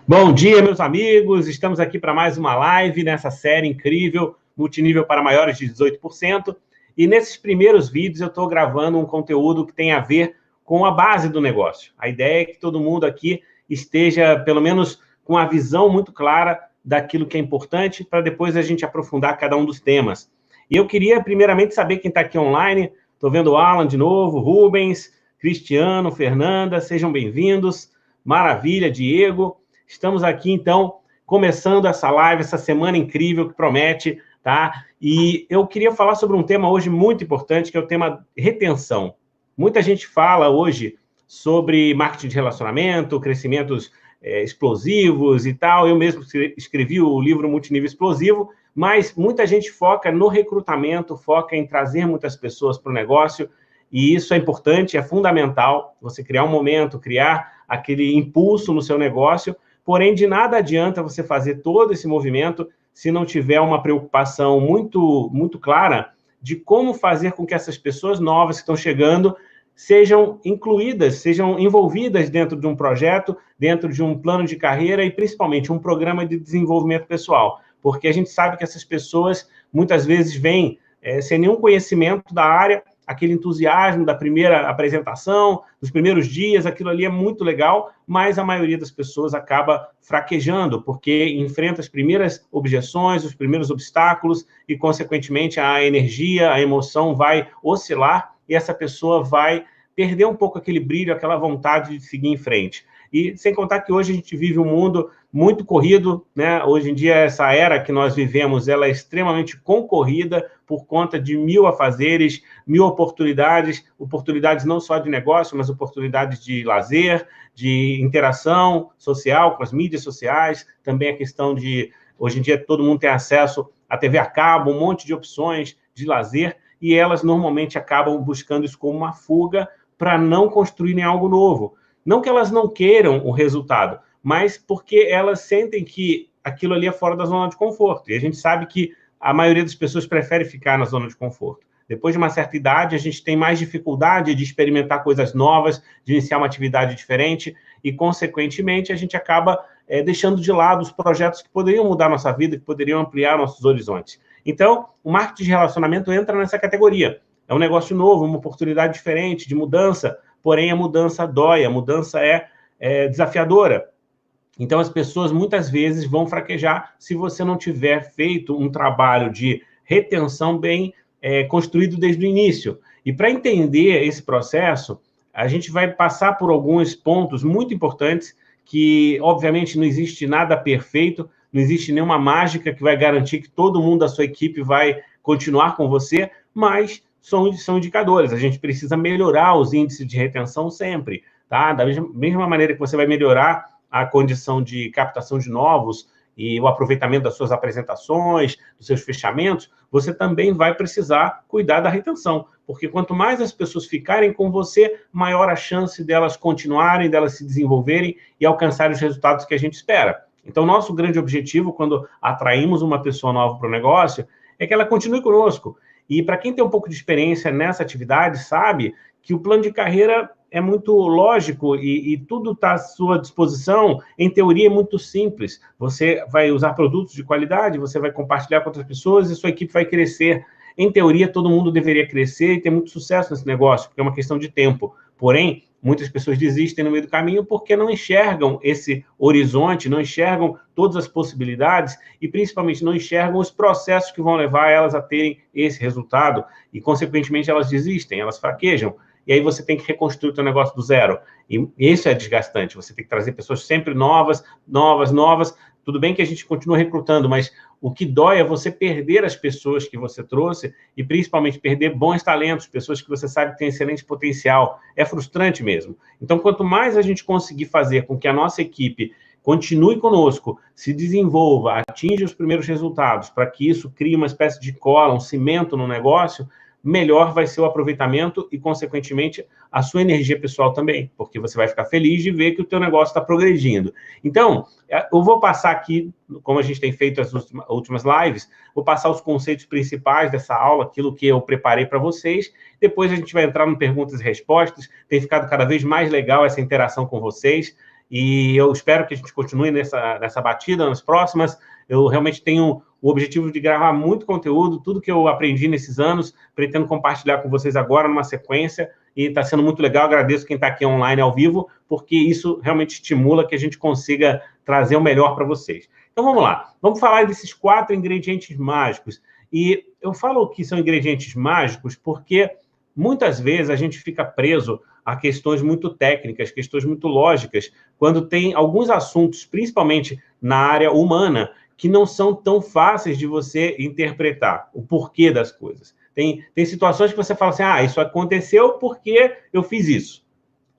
Bom dia, meus amigos. Estamos aqui para mais uma live nessa série incrível, multinível para maiores de 18%. E nesses primeiros vídeos eu estou gravando um conteúdo que tem a ver com a base do negócio. A ideia é que todo mundo aqui esteja, pelo menos, com a visão muito clara daquilo que é importante, para depois a gente aprofundar cada um dos temas. E eu queria, primeiramente, saber quem está aqui online. Estou vendo o Alan de novo, Rubens, Cristiano, Fernanda, sejam bem-vindos. Maravilha, Diego. Estamos aqui, então, começando essa live, essa semana incrível que promete, tá? E eu queria falar sobre um tema hoje muito importante, que é o tema retenção. Muita gente fala hoje sobre marketing de relacionamento, crescimentos explosivos e tal. Eu mesmo escrevi o livro Multinível Explosivo, mas muita gente foca no recrutamento, foca em trazer muitas pessoas para o negócio, e isso é importante, é fundamental, você criar um momento, criar aquele impulso no seu negócio. Porém, de nada adianta você fazer todo esse movimento se não tiver uma preocupação muito clara de como fazer com que essas pessoas novas que estão chegando sejam incluídas, sejam envolvidas dentro de um projeto, dentro de um plano de carreira e, principalmente, um programa de desenvolvimento pessoal. Porque a gente sabe que essas pessoas, muitas vezes, vêm sem nenhum conhecimento da área, aquele entusiasmo da primeira apresentação, dos primeiros dias, aquilo ali é muito legal, mas a maioria das pessoas acaba fraquejando, porque enfrenta as primeiras objeções, os primeiros obstáculos, e, consequentemente, a energia, a emoção vai oscilar, e essa pessoa vai perder um pouco aquele brilho, aquela vontade de seguir em frente. E sem contar que hoje a gente vive um mundo muito corrido, né? Hoje em dia, essa era que nós vivemos, ela é extremamente concorrida por conta de 1000 afazeres, 1000 oportunidades não só de negócio, mas oportunidades de lazer, de interação social com as mídias sociais, também a questão de, hoje em dia, todo mundo tem acesso à TV a cabo, um monte de opções de lazer, e elas normalmente acabam buscando isso como uma fuga para não construírem algo novo. Não que elas não queiram o resultado, mas porque elas sentem que aquilo ali é fora da zona de conforto. E a gente sabe que a maioria das pessoas prefere ficar na zona de conforto. Depois de uma certa idade, a gente tem mais dificuldade de experimentar coisas novas, de iniciar uma atividade diferente, e, consequentemente, a gente acaba deixando de lado os projetos que poderiam mudar nossa vida, que poderiam ampliar nossos horizontes. Então, o marketing de relacionamento entra nessa categoria. É um negócio novo, uma oportunidade diferente de mudança, porém a mudança dói, a mudança é desafiadora. Então, as pessoas muitas vezes vão fraquejar se você não tiver feito um trabalho de retenção bem construído desde o início. E para entender esse processo, a gente vai passar por alguns pontos muito importantes que, obviamente, não existe nada perfeito, não existe nenhuma mágica que vai garantir que todo mundo da sua equipe vai continuar com você, mas são indicadores. A gente precisa melhorar os índices de retenção sempre, tá? Da mesma maneira que você vai melhorar a condição de captação de novos e o aproveitamento das suas apresentações, dos seus fechamentos, você também vai precisar cuidar da retenção, porque quanto mais as pessoas ficarem com você, maior a chance delas continuarem, delas se desenvolverem e alcançarem os resultados que a gente espera. Então, nosso grande objetivo, quando atraímos uma pessoa nova para o negócio, é que ela continue conosco. E para quem tem um pouco de experiência nessa atividade, sabe que o plano de carreira é muito lógico e tudo está à sua disposição. Em teoria, é muito simples. Você vai usar produtos de qualidade, você vai compartilhar com outras pessoas e sua equipe vai crescer. Em teoria, todo mundo deveria crescer e ter muito sucesso nesse negócio, porque é uma questão de tempo. Porém, muitas pessoas desistem no meio do caminho porque não enxergam esse horizonte, não enxergam todas as possibilidades e, principalmente, não enxergam os processos que vão levar elas a terem esse resultado e, consequentemente, elas desistem, elas fraquejam. E aí você tem que reconstruir o seu negócio do zero. E isso é desgastante. Você tem que trazer pessoas sempre novas. Tudo bem que a gente continua recrutando, mas o que dói é você perder as pessoas que você trouxe e, principalmente, perder bons talentos, pessoas que você sabe que têm excelente potencial. É frustrante mesmo. Então, quanto mais a gente conseguir fazer com que a nossa equipe continue conosco, se desenvolva, atinja os primeiros resultados, para que isso crie uma espécie de cola, um cimento no negócio, melhor vai ser o aproveitamento e, consequentemente, a sua energia pessoal também, porque você vai ficar feliz de ver que o teu negócio está progredindo. Então, eu vou passar aqui, como a gente tem feito as últimas lives, vou passar os conceitos principais dessa aula, aquilo que eu preparei para vocês, depois a gente vai entrar em perguntas e respostas, tem ficado cada vez mais legal essa interação com vocês, e eu espero que a gente continue nessa batida nas próximas. Eu realmente tenho o objetivo de gravar muito conteúdo, tudo que eu aprendi nesses anos, pretendo compartilhar com vocês agora numa sequência, e está sendo muito legal. Agradeço quem está aqui online ao vivo, porque isso realmente estimula que a gente consiga trazer o melhor para vocês. Então vamos lá, vamos falar desses 4 ingredientes mágicos. E eu falo que são ingredientes mágicos porque muitas vezes a gente fica preso a questões muito técnicas, questões muito lógicas, quando tem alguns assuntos, principalmente na área humana, que não são tão fáceis de você interpretar o porquê das coisas. Tem situações que você fala assim, isso aconteceu porque eu fiz isso.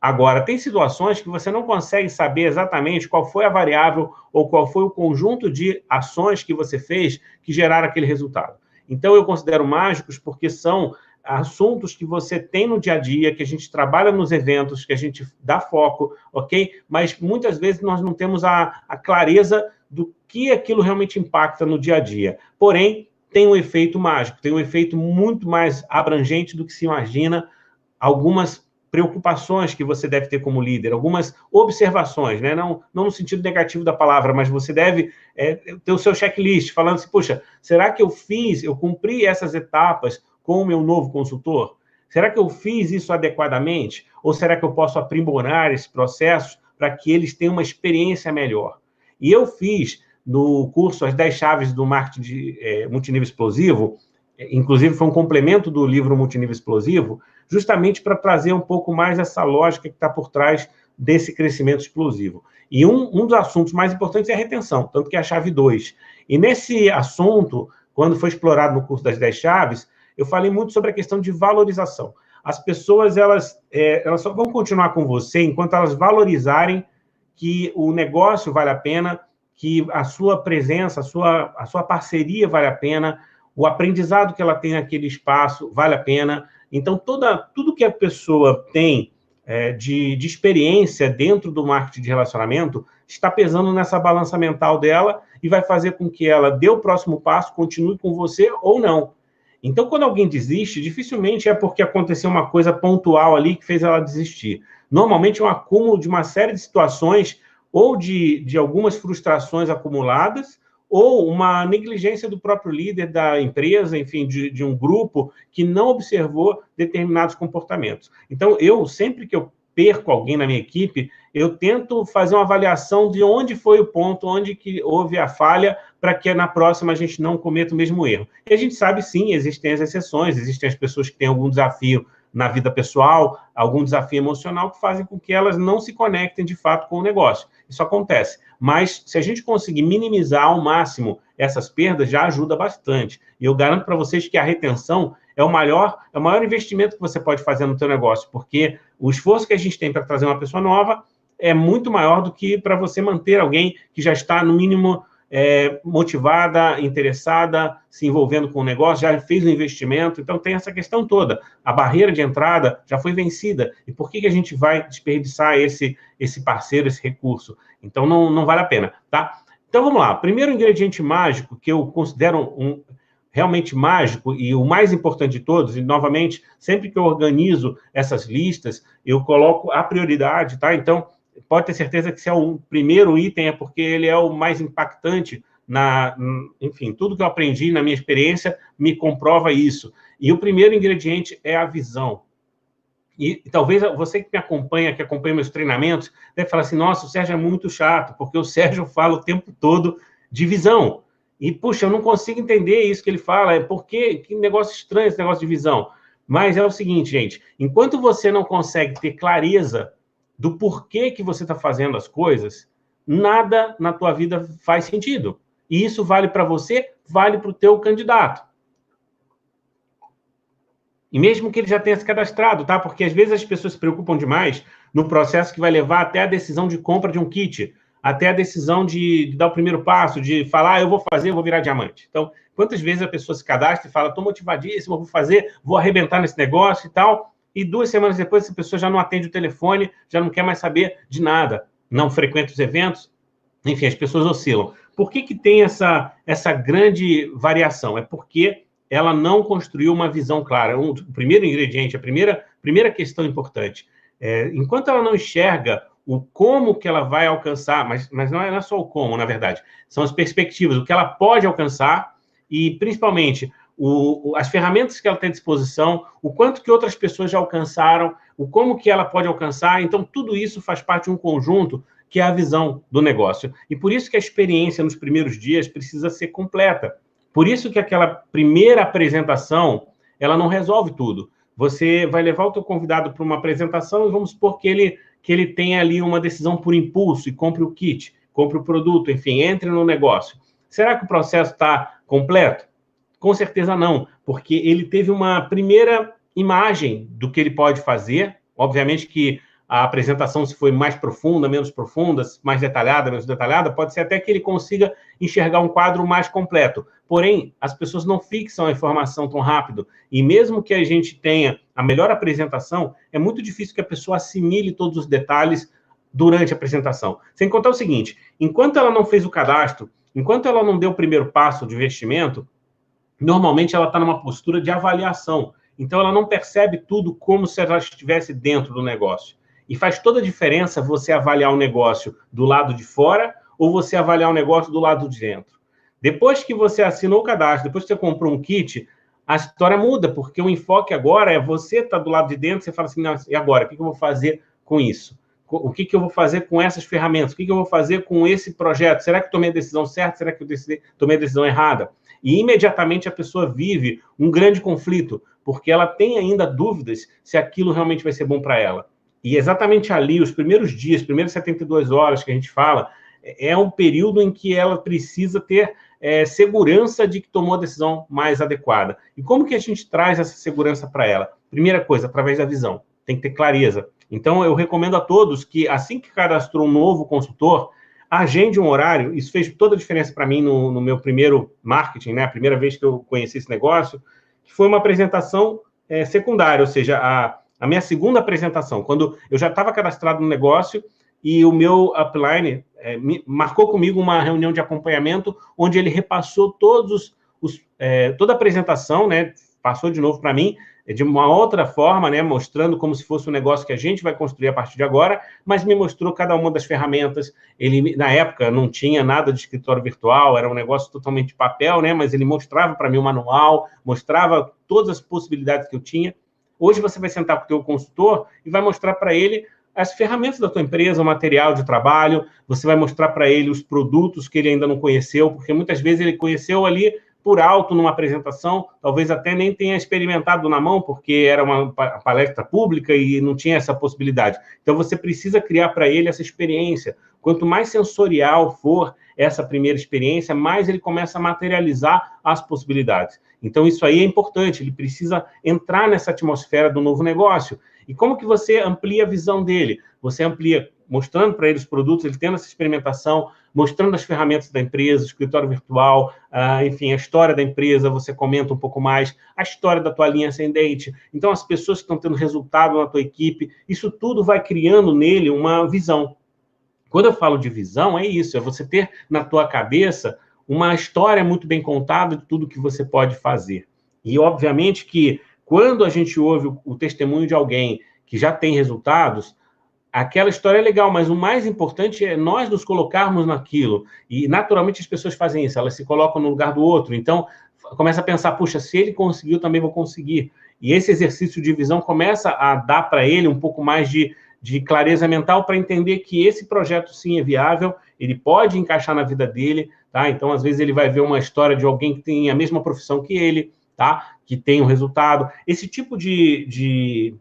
Agora, tem situações que você não consegue saber exatamente qual foi a variável ou qual foi o conjunto de ações que você fez que geraram aquele resultado. Então, eu considero mágicos porque são assuntos que você tem no dia a dia, que a gente trabalha nos eventos, que a gente dá foco, ok? Mas muitas vezes nós não temos a clareza do que aquilo realmente impacta no dia a dia. Porém, tem um efeito mágico, tem um efeito muito mais abrangente do que se imagina. Algumas preocupações que você deve ter como líder, algumas observações, né? Não no sentido negativo da palavra, mas você deve ter o seu checklist, falando assim, poxa, será que eu cumpri essas etapas com o meu novo consultor? Será que eu fiz isso adequadamente? Ou será que eu posso aprimorar esses processos para que eles tenham uma experiência melhor? E eu fiz no curso As 10 Chaves do Marketing Multinível Explosivo, inclusive foi um complemento do livro Multinível Explosivo, justamente para trazer um pouco mais essa lógica que está por trás desse crescimento explosivo. E um dos assuntos mais importantes é a retenção, tanto que é a chave 2. E nesse assunto, quando foi explorado no curso das 10 chaves, eu falei muito sobre a questão de valorização. As pessoas, elas só vão continuar com você enquanto elas valorizarem que o negócio vale a pena, que a sua presença, a sua parceria vale a pena, o aprendizado que ela tem naquele espaço vale a pena. Então, tudo que a pessoa tem de experiência dentro do marketing de relacionamento está pesando nessa balança mental dela e vai fazer com que ela dê o próximo passo, continue com você ou não. Então, quando alguém desiste, dificilmente é porque aconteceu uma coisa pontual ali que fez ela desistir. Normalmente é um acúmulo de uma série de situações ou de algumas frustrações acumuladas, ou uma negligência do próprio líder da empresa, enfim, de um grupo que não observou determinados comportamentos. Então, sempre que eu perco alguém na minha equipe, eu tento fazer uma avaliação de onde foi o ponto, onde que houve a falha, para que na próxima a gente não cometa o mesmo erro. E a gente sabe, sim, existem as exceções, existem as pessoas que têm algum desafio na vida pessoal, algum desafio emocional que fazem com que elas não se conectem de fato com o negócio. Isso acontece. Mas se a gente conseguir minimizar ao máximo essas perdas, já ajuda bastante. E eu garanto para vocês que a retenção é o maior investimento que você pode fazer no seu negócio, porque o esforço que a gente tem para trazer uma pessoa nova é muito maior do que para você manter alguém que já está, no mínimo, motivada, interessada, se envolvendo com o negócio, já fez o investimento. Então, tem essa questão toda. A barreira de entrada já foi vencida. E por que a gente vai desperdiçar esse parceiro, esse recurso? Então, não vale a pena, tá? Então, vamos lá. Primeiro ingrediente mágico, que eu considero realmente mágico e o mais importante de todos, e, novamente, sempre que eu organizo essas listas, eu coloco a prioridade, tá? Então, pode ter certeza que se é o primeiro item é porque ele é o mais impactante enfim, tudo que eu aprendi na minha experiência me comprova isso. E o primeiro ingrediente é a visão. E talvez você que me acompanha, que acompanha meus treinamentos, deve falar assim, nossa, o Sérgio é muito chato, porque o Sérgio fala o tempo todo de visão. E, puxa, eu não consigo entender isso que ele fala, que negócio estranho esse negócio de visão. Mas é o seguinte, gente, enquanto você não consegue ter clareza do porquê que você está fazendo as coisas, nada na tua vida faz sentido. E isso vale para você, vale para o teu candidato. E mesmo que ele já tenha se cadastrado, tá? Porque às vezes as pessoas se preocupam demais no processo que vai levar até a decisão de compra de um kit, até a decisão de dar o primeiro passo, de falar, eu vou fazer, eu vou virar diamante. Então, quantas vezes a pessoa se cadastra e fala, estou motivadíssimo, vou fazer, vou arrebentar nesse negócio e tal, e 2 semanas depois essa pessoa já não atende o telefone, já não quer mais saber de nada, não frequenta os eventos, enfim, as pessoas oscilam. Por que tem essa grande variação? É porque ela não construiu uma visão clara. O primeiro ingrediente, a primeira questão importante, enquanto ela não enxerga o como que ela vai alcançar, mas não é só o como, na verdade, são as perspectivas, o que ela pode alcançar e, principalmente, as ferramentas que ela tem à disposição, o quanto que outras pessoas já alcançaram, o como que ela pode alcançar. Então, tudo isso faz parte de um conjunto que é a visão do negócio. E por isso que a experiência nos primeiros dias precisa ser completa. Por isso que aquela primeira apresentação, ela não resolve tudo. Você vai levar o teu convidado para uma apresentação e vamos supor que ele tenha ali uma decisão por impulso e compre o kit, compre o produto, enfim, entre no negócio. Será que o processo está completo? Com certeza não, porque ele teve uma primeira imagem do que ele pode fazer. Obviamente que a apresentação, se foi mais profunda, menos profunda, mais detalhada, menos detalhada, pode ser até que ele consiga enxergar um quadro mais completo. Porém, as pessoas não fixam a informação tão rápido. E mesmo que a gente tenha a melhor apresentação, é muito difícil que a pessoa assimile todos os detalhes durante a apresentação. Sem contar o seguinte, enquanto ela não fez o cadastro, enquanto ela não deu o primeiro passo de investimento, normalmente ela está numa postura de avaliação. Então, ela não percebe tudo como se ela estivesse dentro do negócio. E faz toda a diferença você avaliar o negócio do lado de fora ou você avaliar o negócio do lado de dentro. Depois que você assinou o cadastro, depois que você comprou um kit, a história muda, porque o enfoque agora é você estar do lado de dentro, você fala assim, não, e agora? O que eu vou fazer com isso? O que eu vou fazer com essas ferramentas? O que eu vou fazer com esse projeto? Será que eu tomei a decisão certa? Será que eu tomei a decisão errada? E imediatamente a pessoa vive um grande conflito, porque ela tem ainda dúvidas se aquilo realmente vai ser bom para ela. E exatamente ali, os primeiros dias, primeiras 72 horas que a gente fala, é um período em que ela precisa ter segurança de que tomou a decisão mais adequada. E como que a gente traz essa segurança para ela? Primeira coisa, através da visão. Tem que ter clareza. Então, eu recomendo a todos que, assim que cadastrou um novo consultor, agende um horário. Isso fez toda a diferença para mim no meu primeiro marketing, né? A primeira vez que eu conheci esse negócio, que foi uma apresentação secundária, ou seja, a minha segunda apresentação, quando eu já estava cadastrado no negócio e o meu upline marcou comigo uma reunião de acompanhamento onde ele repassou toda a apresentação, né? Passou de novo para mim, de uma outra forma, né, mostrando como se fosse um negócio que a gente vai construir a partir de agora, mas me mostrou cada uma das ferramentas. Ele, na época, não tinha nada de escritório virtual, era um negócio totalmente de papel, né, mas ele mostrava para mim o manual, mostrava todas as possibilidades que eu tinha. Hoje você vai sentar com o teu consultor e vai mostrar para ele as ferramentas da tua empresa, o material de trabalho, você vai mostrar para ele os produtos que ele ainda não conheceu, porque muitas vezes ele conheceu ali por alto numa apresentação, talvez até nem tenha experimentado na mão, porque era uma palestra pública e não tinha essa possibilidade. Então, você precisa criar para ele essa experiência. Quanto mais sensorial for essa primeira experiência, mais ele começa a materializar as possibilidades. Então, isso aí é importante, ele precisa entrar nessa atmosfera do novo negócio. E como que você amplia a visão dele? Você amplia mostrando para ele os produtos, ele tendo essa experimentação, mostrando as ferramentas da empresa, o escritório virtual, enfim, a história da empresa, você comenta um pouco mais, a história da tua linha ascendente. Então, as pessoas que estão tendo resultado na tua equipe, isso tudo vai criando nele uma visão. Quando eu falo de visão, é isso, é você ter na tua cabeça uma história muito bem contada de tudo que você pode fazer. E, obviamente, que quando a gente ouve o testemunho de alguém que já tem resultados, aquela história é legal, mas o mais importante é nós nos colocarmos naquilo. E, naturalmente, as pessoas fazem isso, elas se colocam no lugar do outro. Então, começa a pensar, puxa, se ele conseguiu, eu também vou conseguir. E esse exercício de visão começa a dar para ele um pouco mais de clareza mental para entender que esse projeto, sim, é viável, ele pode encaixar na vida dele, tá? Então, às vezes, ele vai ver uma história de alguém que tem a mesma profissão que ele, tá? Que tem um resultado. Esse tipo de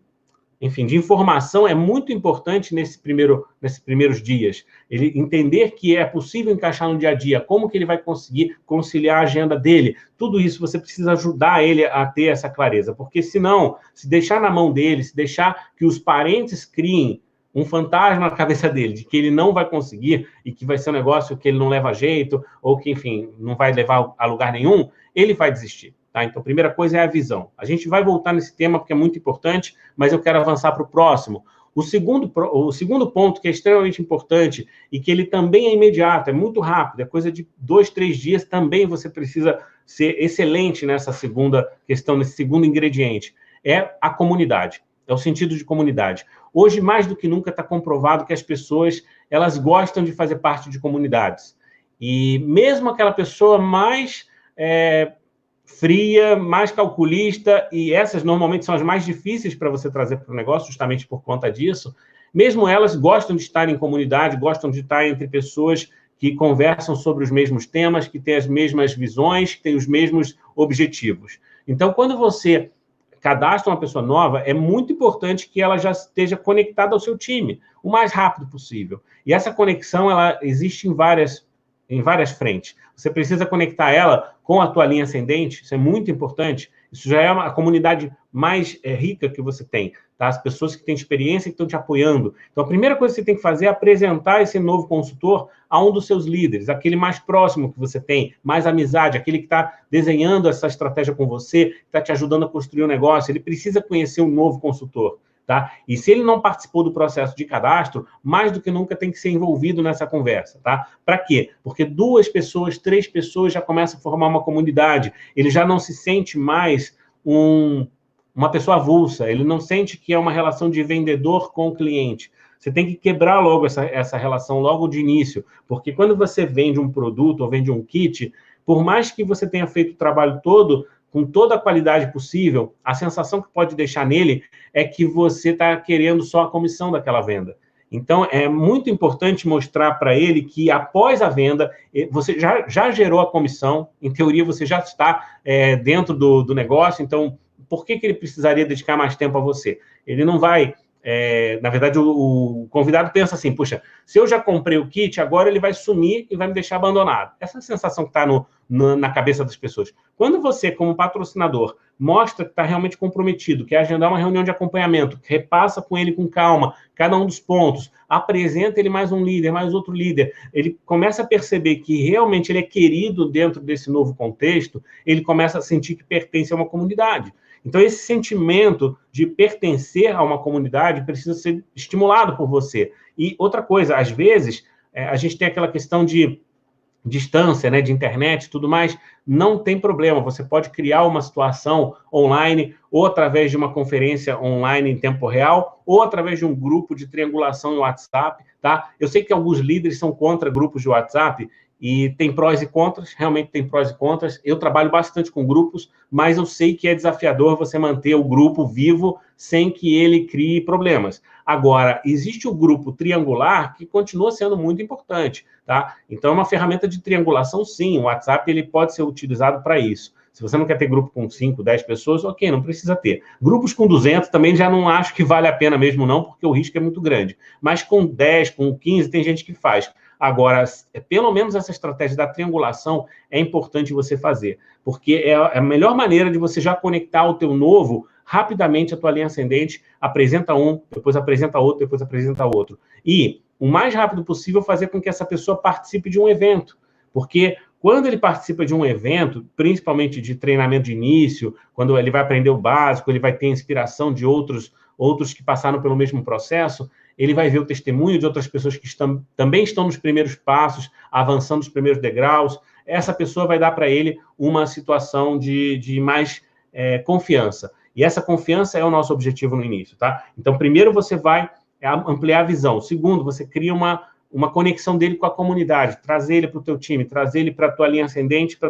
informação é muito importante nesses primeiros dias. Ele entender que é possível encaixar no dia a dia, como que ele vai conseguir conciliar a agenda dele. Tudo isso você precisa ajudar ele a ter essa clareza, porque senão, se deixar na mão dele, se deixar que os parentes criem um fantasma na cabeça dele, de que ele não vai conseguir e que vai ser um negócio que ele não leva jeito, ou que, enfim, não vai levar a lugar nenhum, ele vai desistir. Tá? Então, a primeira coisa é a visão. A gente vai voltar nesse tema porque é muito importante, mas eu quero avançar para o próximo. O segundo ponto, que é extremamente importante e que ele também é imediato, é muito rápido, é coisa de 2, 3 dias, também você precisa ser excelente nessa segunda questão, nesse segundo ingrediente, é a comunidade. é o sentido de comunidade. Hoje, mais do que nunca, está comprovado que as pessoas, elas gostam de fazer parte de comunidades. E mesmo aquela pessoa mais fria, mais calculista, e essas normalmente são as mais difíceis para você trazer para o negócio, justamente por conta disso, mesmo elas gostam de estar em comunidade, gostam de estar entre pessoas que conversam sobre os mesmos temas, que têm as mesmas visões, que têm os mesmos objetivos. Então, quando você cadastra uma pessoa nova, é muito importante que ela já esteja conectada ao seu time, o mais rápido possível. E essa conexão, ela existe em várias frentes. Você precisa conectar ela com a tua linha ascendente, isso é muito importante. Isso já é a comunidade mais rica que você tem, tá? As pessoas que têm experiência e que estão te apoiando. Então, a primeira coisa que você tem que fazer é apresentar esse novo consultor a um dos seus líderes, aquele mais próximo que você tem, mais amizade, aquele que está desenhando essa estratégia com você, que está te ajudando a construir um negócio. Ele precisa conhecer um novo consultor. Tá? E se ele não participou do processo de cadastro, mais do que nunca tem que ser envolvido nessa conversa. Tá? Para quê? Porque 2 pessoas, 3 pessoas já começam a formar uma comunidade. Ele já não se sente mais uma pessoa avulsa, ele não sente que é uma relação de vendedor com o cliente. Você tem que quebrar logo essa relação logo de início, porque quando você vende um produto ou vende um kit, por mais que você tenha feito o trabalho todo, com toda a qualidade possível, a sensação que pode deixar nele é que você está querendo só a comissão daquela venda. Então, é muito importante mostrar para ele que, após a venda, você já gerou a comissão, em teoria, você já está dentro do negócio, então, por que ele precisaria dedicar mais tempo a você? Ele não vai... na verdade, o convidado pensa assim, puxa, se eu já comprei o kit, agora ele vai sumir e vai me deixar abandonado. Essa é a sensação que está na cabeça das pessoas. Quando você, como patrocinador, mostra que está realmente comprometido, quer agendar uma reunião de acompanhamento, repassa com ele com calma cada um dos pontos, apresenta ele mais um líder, mais outro líder, ele começa a perceber que realmente ele é querido dentro desse novo contexto, ele começa a sentir que pertence a uma comunidade. Então, esse sentimento de pertencer a uma comunidade precisa ser estimulado por você. E outra coisa, às vezes, a gente tem aquela questão de distância, né, de internet e tudo mais, não tem problema, você pode criar uma situação online, ou através de uma conferência online em tempo real, ou através de um grupo de triangulação no WhatsApp, tá? Eu sei que alguns líderes são contra grupos de WhatsApp, e tem prós e contras, realmente tem prós e contras. Eu trabalho bastante com grupos, mas eu sei que é desafiador você manter o grupo vivo sem que ele crie problemas. Agora, existe o grupo triangular que continua sendo muito importante, tá? Então, é uma ferramenta de triangulação, sim. O WhatsApp ele pode ser utilizado para isso. Se você não quer ter grupo com 5, 10 pessoas, ok, não precisa ter. Grupos com 200 também já não acho que vale a pena mesmo não, porque o risco é muito grande. Mas com 10, com 15, tem gente que faz. Agora, pelo menos essa estratégia da triangulação é importante você fazer, porque é a melhor maneira de você já conectar o teu novo rapidamente a tua linha ascendente, apresenta um, depois apresenta outro, depois apresenta outro. E, o mais rápido possível, fazer com que essa pessoa participe de um evento, porque quando ele participa de um evento, principalmente de treinamento de início, quando ele vai aprender o básico, ele vai ter inspiração de outros que passaram pelo mesmo processo, ele vai ver o testemunho de outras pessoas que também estão nos primeiros passos, avançando os primeiros degraus. Essa pessoa vai dar para ele uma situação de mais confiança. E essa confiança é o nosso objetivo no início, tá? Então, primeiro você vai ampliar a visão. Segundo, você cria uma conexão dele com a comunidade, trazer ele para o teu time, trazer ele para a tua linha ascendente, para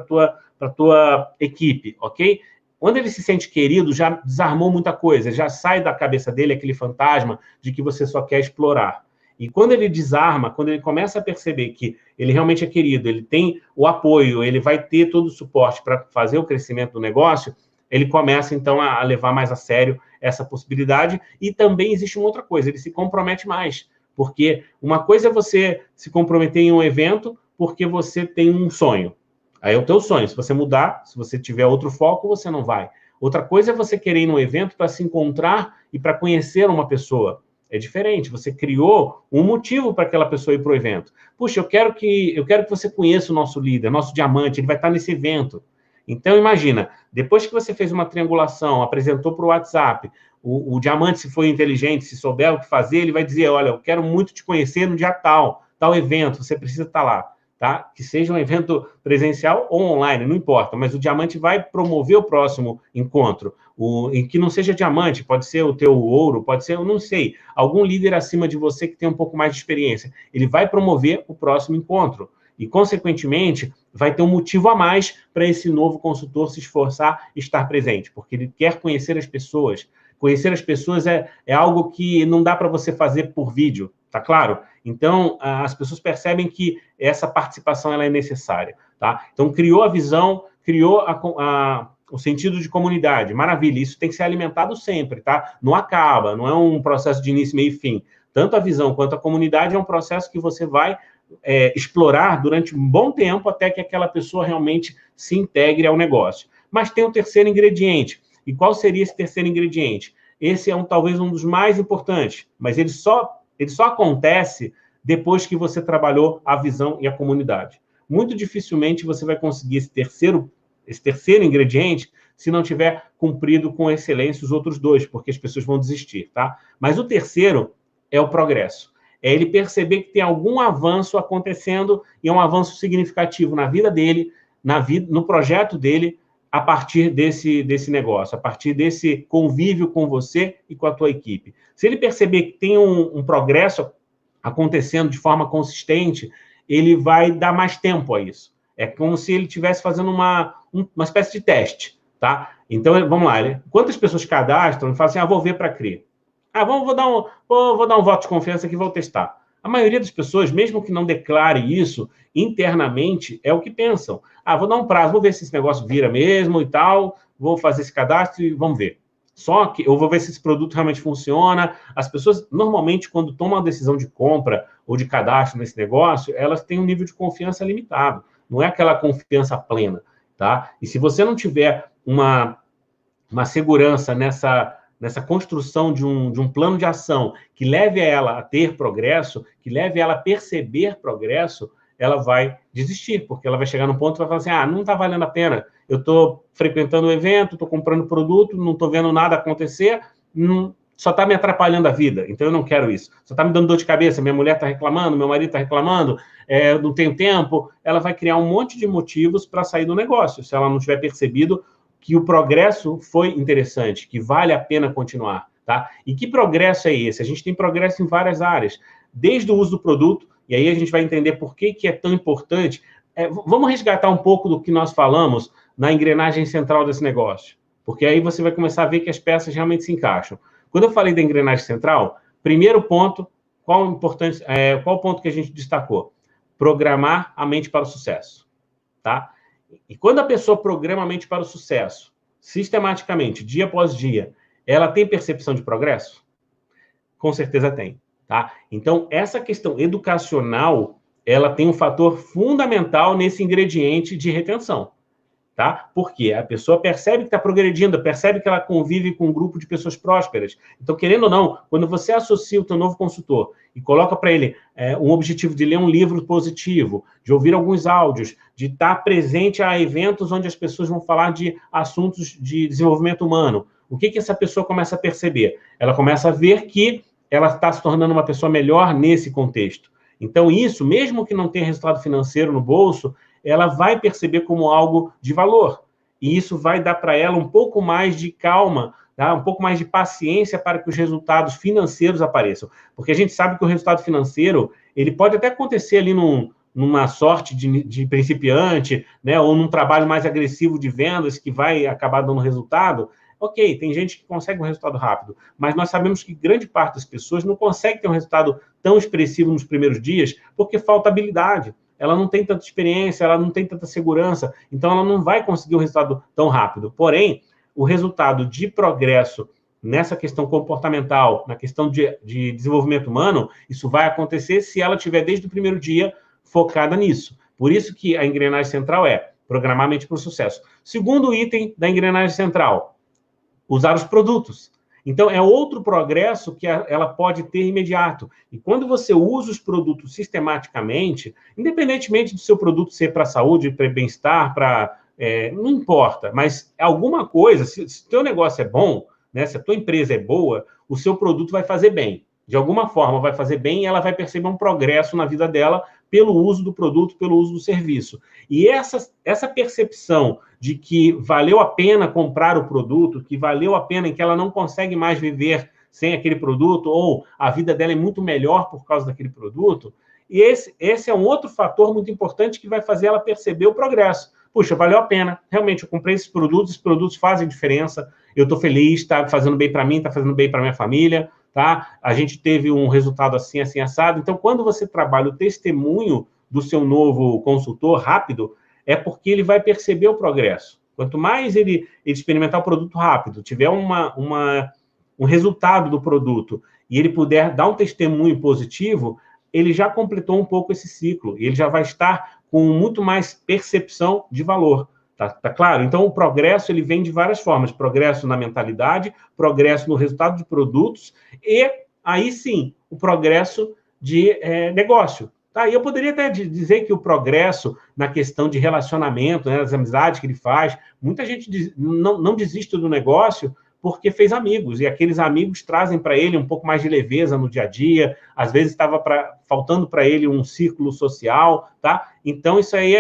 a tua equipe, ok? Quando ele se sente querido, já desarmou muita coisa, já sai da cabeça dele aquele fantasma de que você só quer explorar. E quando ele desarma, quando ele começa a perceber que ele realmente é querido, ele tem o apoio, ele vai ter todo o suporte para fazer o crescimento do negócio, ele começa, então, a levar mais a sério essa possibilidade. E também existe uma outra coisa, ele se compromete mais. Porque uma coisa é você se comprometer em um evento porque você tem um sonho. Aí é o teu sonho. Se você mudar, se você tiver outro foco, você não vai. Outra coisa é você querer ir num evento para se encontrar e para conhecer uma pessoa. É diferente. Você criou um motivo para aquela pessoa ir para o evento. Puxa, eu quero que você conheça o nosso líder, nosso diamante, ele vai estar nesse evento. Então, imagina, depois que você fez uma triangulação, apresentou para o WhatsApp, o diamante, se for inteligente, se souber o que fazer, ele vai dizer, olha, eu quero muito te conhecer no dia tal evento, você precisa estar lá. tá? Que seja um evento presencial ou online, não importa, mas o diamante vai promover o próximo encontro. Em que não seja diamante, pode ser o teu ouro, pode ser, eu não sei, algum líder acima de você que tem um pouco mais de experiência. Ele vai promover o próximo encontro. E, consequentemente, vai ter um motivo a mais para esse novo consultor se esforçar e estar presente, porque ele quer conhecer as pessoas. Conhecer as pessoas é algo que não dá para você fazer por vídeo, tá claro? Então, as pessoas percebem que essa participação ela é necessária, tá? Então, criou a visão, criou o sentido de comunidade, maravilha, isso tem que ser alimentado sempre, tá? Não acaba, não é um processo de início, meio e fim. Tanto a visão quanto a comunidade é um processo que você vai explorar durante um bom tempo até que aquela pessoa realmente se integre ao negócio. Mas tem um terceiro ingrediente. E qual seria esse terceiro ingrediente? Esse é talvez um dos mais importantes, mas ele só acontece depois que você trabalhou a visão e a comunidade. Muito dificilmente você vai conseguir esse terceiro ingrediente se não tiver cumprido com excelência os outros dois, porque as pessoas vão desistir, tá? Mas o terceiro é o progresso. É ele perceber que tem algum avanço acontecendo e é um avanço significativo na vida dele, no projeto dele, a partir desse negócio, a partir desse convívio com você e com a tua equipe. Se ele perceber que tem um progresso acontecendo de forma consistente, ele vai dar mais tempo a isso. É como se ele estivesse fazendo uma espécie de teste, tá? Então, vamos lá. Quantas pessoas cadastram e falam assim, vou ver para crer. Vou dar um voto de confiança aqui e vou testar. A maioria das pessoas, mesmo que não declare isso, internamente é o que pensam. Vou dar um prazo, vou ver se esse negócio vira mesmo e tal, vou fazer esse cadastro e vamos ver. Só que eu vou ver se esse produto realmente funciona. As pessoas, normalmente, quando tomam uma decisão de compra ou de cadastro nesse negócio, elas têm um nível de confiança limitado. Não é aquela confiança plena, tá? E se você não tiver uma segurança nessa construção de um plano de ação que leve ela a ter progresso, que leve ela a perceber progresso, ela vai desistir, porque ela vai chegar num ponto e vai falar assim, não está valendo a pena, eu estou frequentando o evento, estou comprando produto, não estou vendo nada acontecer, só está me atrapalhando a vida, então eu não quero isso. Só está me dando dor de cabeça, minha mulher está reclamando, meu marido está reclamando, eu não tenho tempo. Ela vai criar um monte de motivos para sair do negócio, se ela não tiver percebido que o progresso foi interessante, que vale a pena continuar, tá? E que progresso é esse? A gente tem progresso em várias áreas, desde o uso do produto, e aí a gente vai entender por que é tão importante. Vamos resgatar um pouco do que nós falamos na engrenagem central desse negócio, porque aí você vai começar a ver que as peças realmente se encaixam. Quando eu falei da engrenagem central, primeiro ponto, qual o ponto que a gente destacou? Programar a mente para o sucesso, tá? E quando a pessoa programa a mente para o sucesso, sistematicamente, dia após dia, ela tem percepção de progresso? Com certeza tem, tá? Então, essa questão educacional, ela tem um fator fundamental nesse ingrediente de retenção, tá? Porque a pessoa percebe que está progredindo, percebe que ela convive com um grupo de pessoas prósperas. Então, querendo ou não, quando você associa o teu novo consultor e coloca para ele um objetivo de ler um livro positivo, de ouvir alguns áudios, de estar presente a eventos onde as pessoas vão falar de assuntos de desenvolvimento humano, o que essa pessoa começa a perceber? Ela começa a ver que ela está se tornando uma pessoa melhor nesse contexto. Então, isso, mesmo que não tenha resultado financeiro no bolso, ela vai perceber como algo de valor. E isso vai dar para ela um pouco mais de calma, tá? Um pouco mais de paciência para que os resultados financeiros apareçam. Porque a gente sabe que o resultado financeiro, ele pode até acontecer ali numa sorte de principiante, né? Ou num trabalho mais agressivo de vendas que vai acabar dando resultado. Ok, tem gente que consegue um resultado rápido, mas nós sabemos que grande parte das pessoas não consegue ter um resultado tão expressivo nos primeiros dias porque falta habilidade. Ela não tem tanta experiência, ela não tem tanta segurança, então ela não vai conseguir um resultado tão rápido. Porém, o resultado de progresso nessa questão comportamental, na questão de desenvolvimento humano, isso vai acontecer se ela tiver desde o primeiro dia focada nisso. Por isso que a engrenagem central é programar a mente para o sucesso. Segundo item da engrenagem central, usar os produtos. Então, é outro progresso que ela pode ter imediato. E quando você usa os produtos sistematicamente, independentemente do seu produto ser para saúde, para bem-estar, não importa, mas alguma coisa, se o teu negócio é bom, né, se a tua empresa é boa, o seu produto vai fazer bem. De alguma forma vai fazer bem e ela vai perceber um progresso na vida dela, pelo uso do produto, pelo uso do serviço. E essa percepção de que valeu a pena comprar o produto, que valeu a pena, em que ela não consegue mais viver sem aquele produto, ou a vida dela é muito melhor por causa daquele produto, e esse é um outro fator muito importante que vai fazer ela perceber o progresso. Puxa, valeu a pena, realmente, eu comprei esses produtos fazem diferença, eu estou feliz, está fazendo bem para mim, está fazendo bem para minha família, tá? A gente teve um resultado assim, assim, assado. Então, quando você trabalha o testemunho do seu novo consultor rápido, é porque ele vai perceber o progresso. Quanto mais ele experimentar o produto rápido, tiver um resultado do produto, e ele puder dar um testemunho positivo, ele já completou um pouco esse ciclo, e ele já vai estar com muito mais percepção de valor. Tá claro? Então, o progresso ele vem de várias formas. Progresso na mentalidade, progresso no resultado de produtos e, aí sim, o progresso de negócio. Tá? E eu poderia até dizer que o progresso na questão de relacionamento, né, as amizades que ele faz, muita gente não desiste do negócio porque fez amigos, e aqueles amigos trazem para ele um pouco mais de leveza no dia a dia, às vezes estava faltando para ele um círculo social, tá? Então, isso aí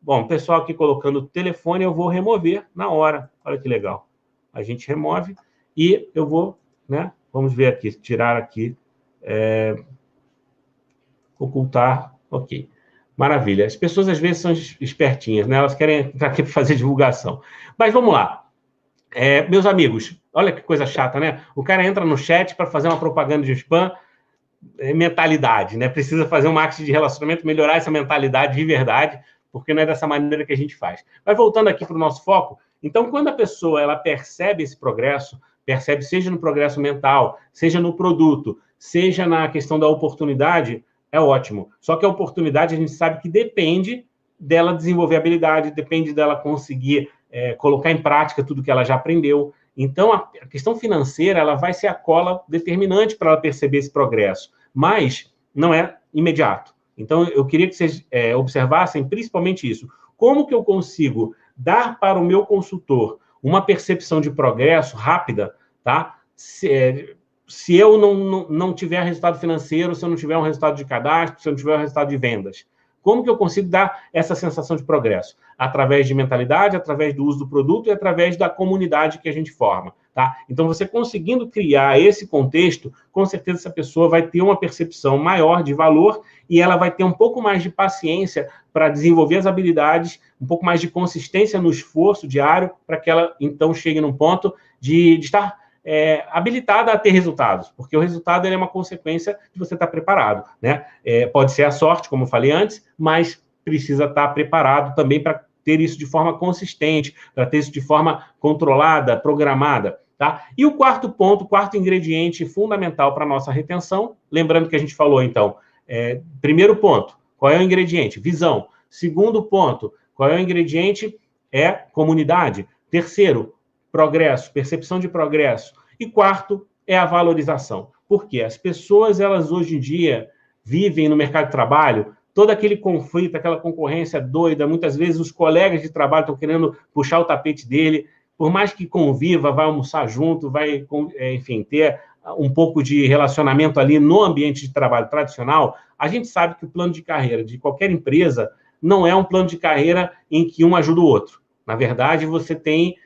Bom, o pessoal aqui colocando o telefone, eu vou remover na hora. Olha que legal. A gente remove e eu vou, né? Vamos ver aqui, tirar aqui, ocultar, ok. Maravilha. As pessoas, às vezes, são espertinhas, né? Elas querem estar aqui para fazer divulgação. Mas vamos lá. Meus amigos, olha que coisa chata, né? O cara entra no chat para fazer uma propaganda de spam, mentalidade, né? Precisa fazer um marketing de relacionamento, melhorar essa mentalidade de verdade, porque não é dessa maneira que a gente faz. Mas voltando aqui para o nosso foco, então, quando a pessoa ela percebe esse progresso, percebe seja no progresso mental, seja no produto, seja na questão da oportunidade, é ótimo. Só que a oportunidade, a gente sabe que depende dela desenvolver habilidade, depende dela conseguir colocar em prática tudo que ela já aprendeu. Então, a questão financeira ela vai ser a cola determinante para ela perceber esse progresso, mas não é imediato. Então, eu queria que vocês observassem principalmente isso. Como que eu consigo dar para o meu consultor uma percepção de progresso rápida, tá? Se eu não tiver resultado financeiro, se eu não tiver um resultado de cadastro, se eu não tiver um resultado de vendas. Como que eu consigo dar essa sensação de progresso? Através de mentalidade, através do uso do produto e através da comunidade que a gente forma, tá? Então, você conseguindo criar esse contexto, com certeza essa pessoa vai ter uma percepção maior de valor e ela vai ter um pouco mais de paciência para desenvolver as habilidades, um pouco mais de consistência no esforço diário, para que ela, então, chegue num ponto de estar habilitada a ter resultados, porque o resultado é uma consequência de você estar preparado, né? Pode ser a sorte, como eu falei antes, mas precisa estar preparado também para ter isso de forma consistente, para ter isso de forma controlada, programada, tá? E o quarto ponto, o quarto ingrediente fundamental para a nossa retenção, lembrando que a gente falou, então, primeiro ponto, qual é o ingrediente? Visão. Segundo ponto, qual é o ingrediente? É comunidade. Terceiro, progresso, percepção de progresso. E quarto, é a valorização. Por quê? As pessoas, elas hoje em dia vivem no mercado de trabalho, todo aquele conflito, aquela concorrência doida, muitas vezes os colegas de trabalho estão querendo puxar o tapete dele, por mais que conviva, vai almoçar junto, vai, enfim, ter um pouco de relacionamento ali no ambiente de trabalho tradicional, a gente sabe que o plano de carreira de qualquer empresa não é um plano de carreira em que um ajuda o outro. Na verdade, você tem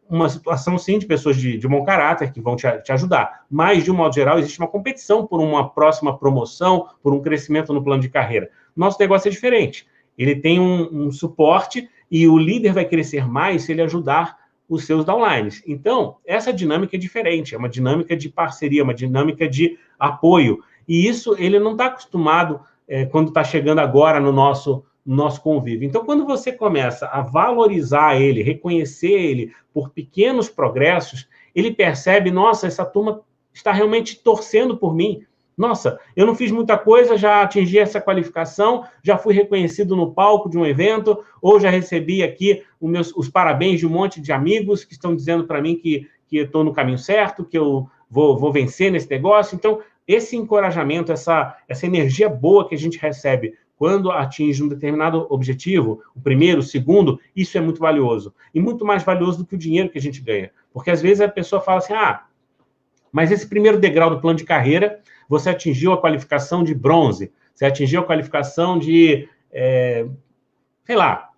uma situação, sim, de pessoas de bom caráter que vão te ajudar. Mas, de um modo geral, existe uma competição por uma próxima promoção, por um crescimento no plano de carreira. Nosso negócio é diferente. Ele tem um suporte e o líder vai crescer mais se ele ajudar os seus downlines. Então, essa dinâmica é diferente. É uma dinâmica de parceria, uma dinâmica de apoio. E isso ele não está acostumado quando está chegando agora no nosso convívio. Então, quando você começa a valorizar ele, reconhecer ele por pequenos progressos, ele percebe, nossa, essa turma está realmente torcendo por mim. Nossa, eu não fiz muita coisa, já atingi essa qualificação, já fui reconhecido no palco de um evento, ou já recebi aqui os parabéns de um monte de amigos que estão dizendo para mim que eu estou no caminho certo, que eu vou vencer nesse negócio. Então, esse encorajamento, essa energia boa que a gente recebe quando atinge um determinado objetivo, o primeiro, o segundo, isso é muito valioso. E muito mais valioso do que o dinheiro que a gente ganha. Porque, às vezes, a pessoa fala assim, Mas esse primeiro degrau do plano de carreira, você atingiu a qualificação de bronze, você atingiu a qualificação de, sei lá,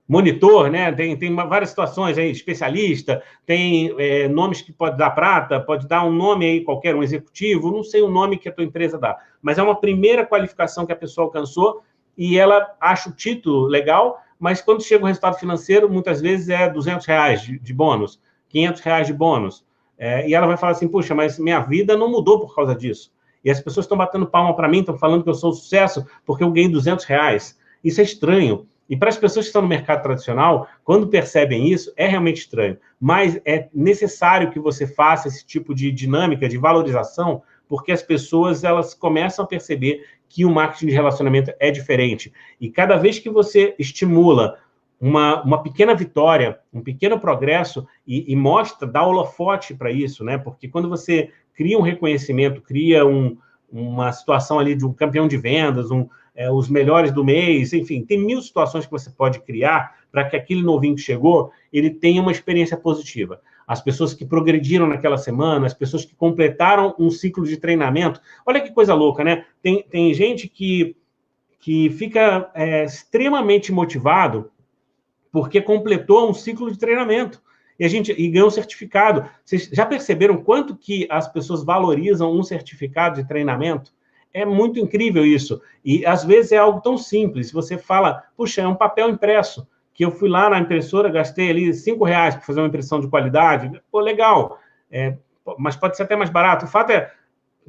monitor, né? Tem várias situações aí, especialista, tem nomes que pode dar prata, pode dar um nome aí qualquer, um executivo, não sei o nome que a tua empresa dá, mas é uma primeira qualificação que a pessoa alcançou e ela acha o título legal, mas quando chega o resultado financeiro, muitas vezes é R$200 de bônus, R$500 de bônus, e ela vai falar assim, puxa, mas minha vida não mudou por causa disso. E as pessoas estão batendo palma para mim, estão falando que eu sou um sucesso porque eu ganhei R$200. Isso é estranho. E para as pessoas que estão no mercado tradicional, quando percebem isso, é realmente estranho. Mas é necessário que você faça esse tipo de dinâmica, de valorização, porque as pessoas elas começam a perceber que o marketing de relacionamento é diferente. E cada vez que você estimula uma pequena vitória, um pequeno progresso, e mostra, dá holofote para isso, né? Porque quando você cria um reconhecimento, cria uma situação ali de um campeão de vendas, os melhores do mês, enfim, tem 1000 situações que você pode criar para que aquele novinho que chegou, ele tenha uma experiência positiva. As pessoas que progrediram naquela semana, as pessoas que completaram um ciclo de treinamento. Olha que coisa louca, né? Tem gente que fica extremamente motivado porque completou um ciclo de treinamento e ganhou um certificado. Vocês já perceberam quanto que as pessoas valorizam um certificado de treinamento? É muito incrível isso. E, às vezes, é algo tão simples. Você fala, puxa, é um papel impresso, que eu fui lá na impressora, gastei ali R$5 para fazer uma impressão de qualidade. Pô, legal. Mas pode ser até mais barato. O fato é,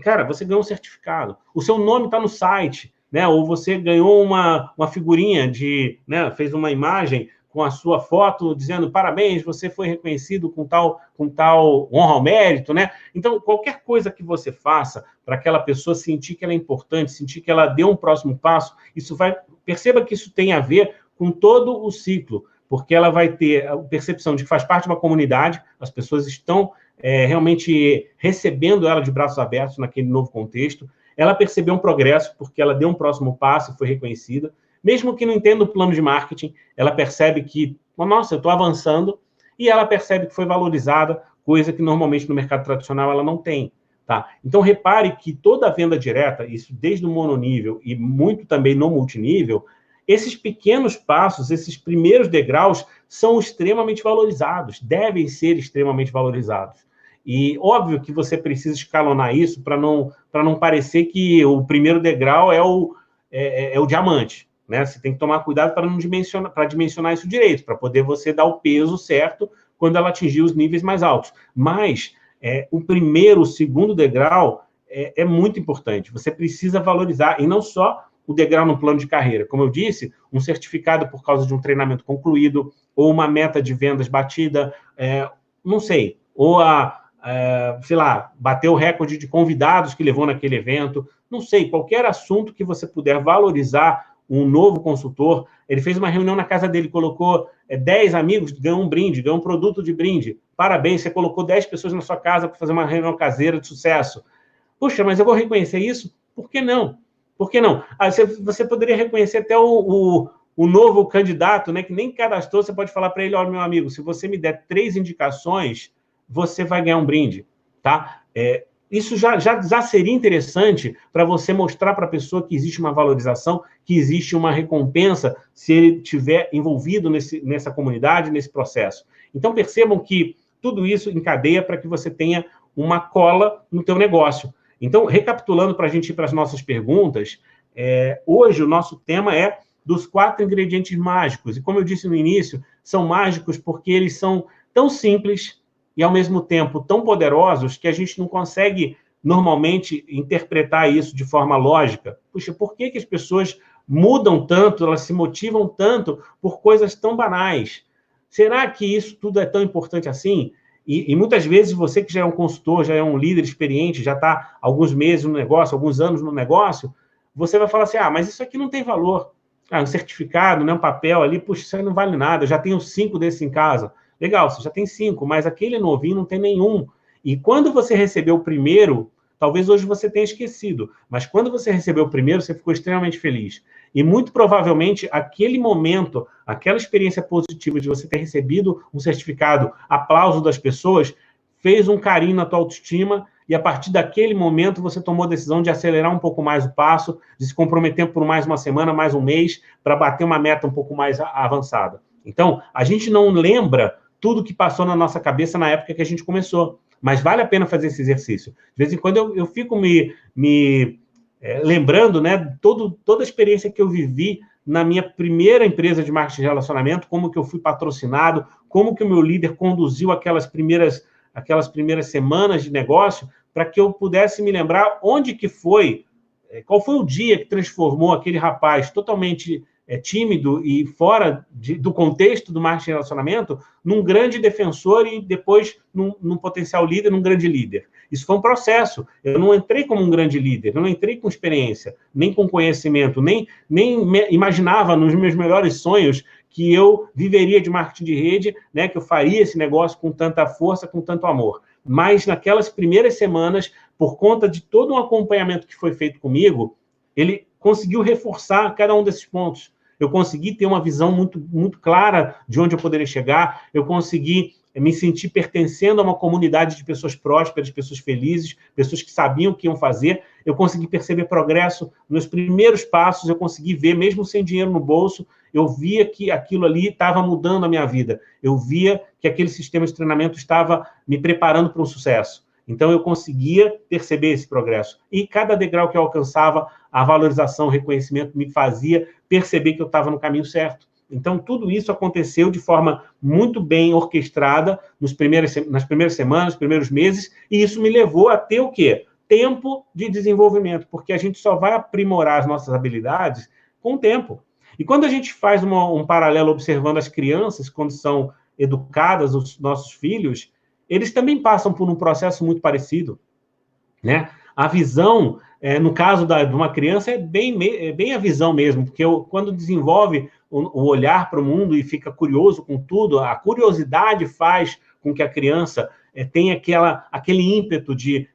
cara, você ganhou um certificado. O seu nome está no site, né? Ou você ganhou uma figurinha né? Fez uma imagem com a sua foto, dizendo parabéns, você foi reconhecido com tal honra ao mérito, né? Então, qualquer coisa que você faça para aquela pessoa sentir que ela é importante, sentir que ela deu um próximo passo, perceba que isso tem a ver com todo o ciclo, porque ela vai ter a percepção de que faz parte de uma comunidade, as pessoas estão realmente recebendo ela de braços abertos naquele novo contexto, ela percebeu um progresso porque ela deu um próximo passo e foi reconhecida. Mesmo que não entenda o plano de marketing, ela percebe que, nossa, eu estou avançando, e ela percebe que foi valorizada, coisa que normalmente no mercado tradicional ela não tem. Tá? Então, repare que toda a venda direta, isso desde o mononível e muito também no multinível, esses pequenos passos, esses primeiros degraus, são extremamente valorizados, devem ser extremamente valorizados. E óbvio que você precisa escalonar isso para não parecer que o primeiro degrau é o diamante. Né? Você tem que tomar cuidado para dimensionar isso direito, para poder você dar o peso certo quando ela atingir os níveis mais altos. Mas o primeiro, o segundo degrau é muito importante. Você precisa valorizar, e não só o degrau no plano de carreira. Como eu disse, um certificado por causa de um treinamento concluído, ou uma meta de vendas batida, não sei, ou sei lá, bater o recorde de convidados que levou naquele evento, não sei, qualquer assunto que você puder valorizar um novo consultor, ele fez uma reunião na casa dele, colocou 10 amigos, ganhou um brinde, ganhou um produto de brinde. Parabéns, você colocou 10 pessoas na sua casa para fazer uma reunião caseira de sucesso. Puxa, mas eu vou reconhecer isso? Por que não? Por que não? Você poderia reconhecer até o novo candidato, né, que nem cadastrou, você pode falar para ele, olha, meu amigo, se você me der 3 indicações, você vai ganhar um brinde, tá? Isso já seria interessante para você mostrar para a pessoa que existe uma valorização, que existe uma recompensa se ele estiver envolvido nessa comunidade, nesse processo. Então, percebam que tudo isso encadeia para que você tenha uma cola no teu negócio. Então, recapitulando para a gente ir para as nossas perguntas, hoje o nosso tema é dos 4 ingredientes mágicos. E como eu disse no início, são mágicos porque eles são tão simples e, ao mesmo tempo, tão poderosos que a gente não consegue, normalmente, interpretar isso de forma lógica. Puxa, por que as pessoas mudam tanto, elas se motivam tanto por coisas tão banais? Será que isso tudo é tão importante assim? E muitas vezes você que já é um consultor, já é um líder experiente, já está alguns meses no negócio, alguns anos no negócio, você vai falar assim, mas isso aqui não tem valor. Um certificado, né, um papel ali, puxa, isso aí não vale nada, eu já tenho 5 desses em casa. Legal, você já tem 5, mas aquele novinho não tem nenhum. E quando você recebeu o primeiro, talvez hoje você tenha esquecido, mas quando você recebeu o primeiro, você ficou extremamente feliz. E muito provavelmente, aquele momento, aquela experiência positiva de você ter recebido um certificado, aplauso das pessoas, fez um carinho na tua autoestima, e a partir daquele momento você tomou a decisão de acelerar um pouco mais o passo, de se comprometer por mais uma semana, mais um mês, para bater uma meta um pouco mais avançada. Então, a gente não lembra tudo que passou na nossa cabeça na época que a gente começou, mas vale a pena fazer esse exercício. De vez em quando eu fico me lembrando, né, toda a experiência que eu vivi na minha primeira empresa de marketing de relacionamento, como que eu fui patrocinado, como que o meu líder conduziu aquelas primeiras semanas de negócio, para que eu pudesse me lembrar onde que foi, qual foi o dia que transformou aquele rapaz totalmente tímido e fora do contexto do marketing de relacionamento num grande defensor e depois num potencial líder, num grande líder. Isso foi um processo. Eu não entrei como um grande líder, eu não entrei com experiência, nem com conhecimento, nem imaginava nos meus melhores sonhos que eu viveria de marketing de rede, né, que eu faria esse negócio com tanta força, com tanto amor. Mas naquelas primeiras semanas, por conta de todo um acompanhamento que foi feito comigo, ele conseguiu reforçar cada um desses pontos. Eu consegui ter uma visão muito, muito clara de onde eu poderia chegar, eu consegui me sentir pertencendo a uma comunidade de pessoas prósperas, pessoas felizes, pessoas que sabiam o que iam fazer, eu consegui perceber progresso nos primeiros passos, eu consegui ver, mesmo sem dinheiro no bolso, eu via que aquilo ali estava mudando a minha vida, eu via que aquele sistema de treinamento estava me preparando para um sucesso. Então, eu conseguia perceber esse progresso. E cada degrau que eu alcançava, a valorização, o reconhecimento me fazia perceber que eu estava no caminho certo. Então, tudo isso aconteceu de forma muito bem orquestrada nas primeiras semanas, nos primeiros meses, e isso me levou a ter o quê? Tempo de desenvolvimento, porque a gente só vai aprimorar as nossas habilidades com o tempo. E quando a gente faz um paralelo observando as crianças, quando são educadas, os nossos filhos, eles também passam por um processo muito parecido, né? A visão, no caso de uma criança, é bem a visão mesmo, porque quando desenvolve o olhar para o mundo e fica curioso com tudo, a curiosidade faz com que a criança tenha aquele ímpeto de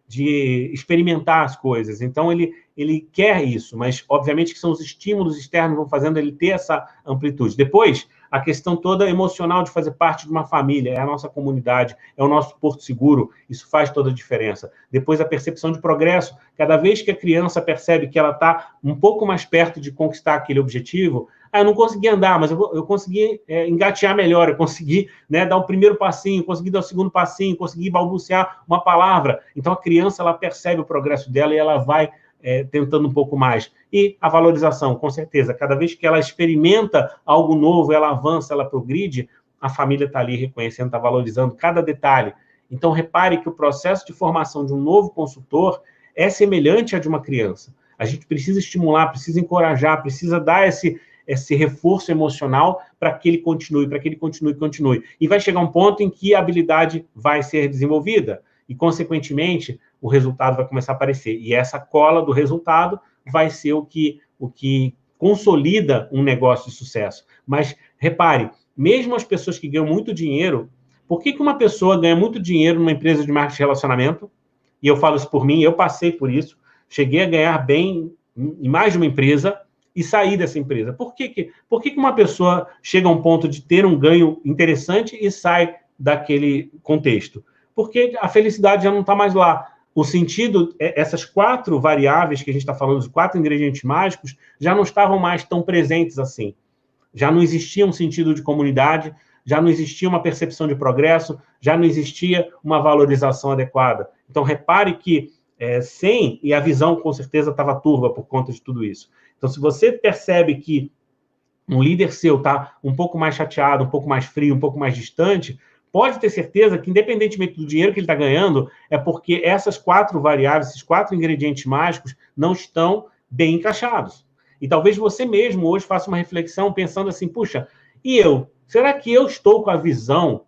experimentar as coisas. Então, ele quer isso, mas, obviamente, que são os estímulos externos que vão fazendo ele ter essa amplitude. Depois, a questão toda emocional de fazer parte de uma família, é a nossa comunidade, é o nosso porto seguro, isso faz toda a diferença. Depois, a percepção de progresso, cada vez que a criança percebe que ela está um pouco mais perto de conquistar aquele objetivo, eu não consegui andar, mas eu consegui engatear melhor, eu consegui, né, dar o primeiro passinho, consegui dar o segundo passinho, consegui balbuciar uma palavra. Então, a criança, ela percebe o progresso dela e ela vai tentando um pouco mais. E a valorização, com certeza, cada vez que ela experimenta algo novo, ela avança, ela progride, a família está ali reconhecendo, está valorizando cada detalhe. Então, repare que o processo de formação de um novo consultor é semelhante à de uma criança. A gente precisa estimular, precisa encorajar, precisa dar esse reforço emocional para que ele continue, continue. E vai chegar um ponto em que a habilidade vai ser desenvolvida e, consequentemente, o resultado vai começar a aparecer. E essa cola do resultado vai ser o que consolida um negócio de sucesso. Mas, repare, mesmo as pessoas que ganham muito dinheiro, por que uma pessoa ganha muito dinheiro numa empresa de marketing de relacionamento? E eu falo isso por mim, eu passei por isso, cheguei a ganhar bem em mais de uma empresa e sair dessa empresa. Por que uma pessoa chega a um ponto de ter um ganho interessante e sai daquele contexto? Porque a felicidade já não está mais lá. O sentido, essas 4 variáveis que a gente está falando, os 4 ingredientes mágicos, já não estavam mais tão presentes assim. Já não existia um sentido de comunidade, já não existia uma percepção de progresso, já não existia uma valorização adequada. Então, repare que e a visão, com certeza, estava turva por conta de tudo isso. Então, se você percebe que um líder seu está um pouco mais chateado, um pouco mais frio, um pouco mais distante, pode ter certeza que, independentemente do dinheiro que ele está ganhando, é porque essas 4 variáveis, esses 4 ingredientes mágicos não estão bem encaixados. E talvez você mesmo hoje faça uma reflexão pensando assim, puxa, e eu? Será que eu estou com a visão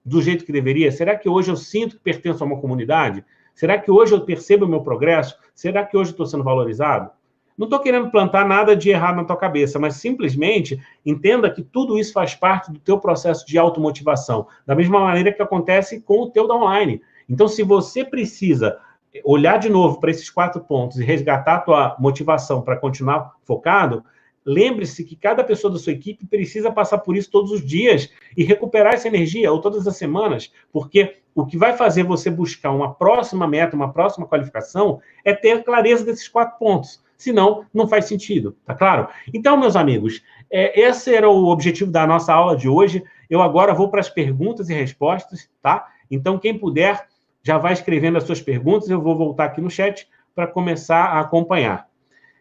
do jeito que deveria? Será que hoje eu sinto que pertenço a uma comunidade? Será que hoje eu percebo o meu progresso? Será que hoje eu estou sendo valorizado? Não estou querendo plantar nada de errado na tua cabeça, mas simplesmente entenda que tudo isso faz parte do teu processo de automotivação, da mesma maneira que acontece com o teu downline. Então, se você precisa olhar de novo para esses 4 pontos e resgatar a tua motivação para continuar focado, lembre-se que cada pessoa da sua equipe precisa passar por isso todos os dias e recuperar essa energia, ou todas as semanas, porque o que vai fazer você buscar uma próxima meta, uma próxima qualificação, é ter clareza desses 4 pontos. Senão, não faz sentido, tá claro? Então, meus amigos, esse era o objetivo da nossa aula de hoje. Eu agora vou para as perguntas e respostas, tá? Então, quem puder, já vai escrevendo as suas perguntas. Eu vou voltar aqui no chat para começar a acompanhar.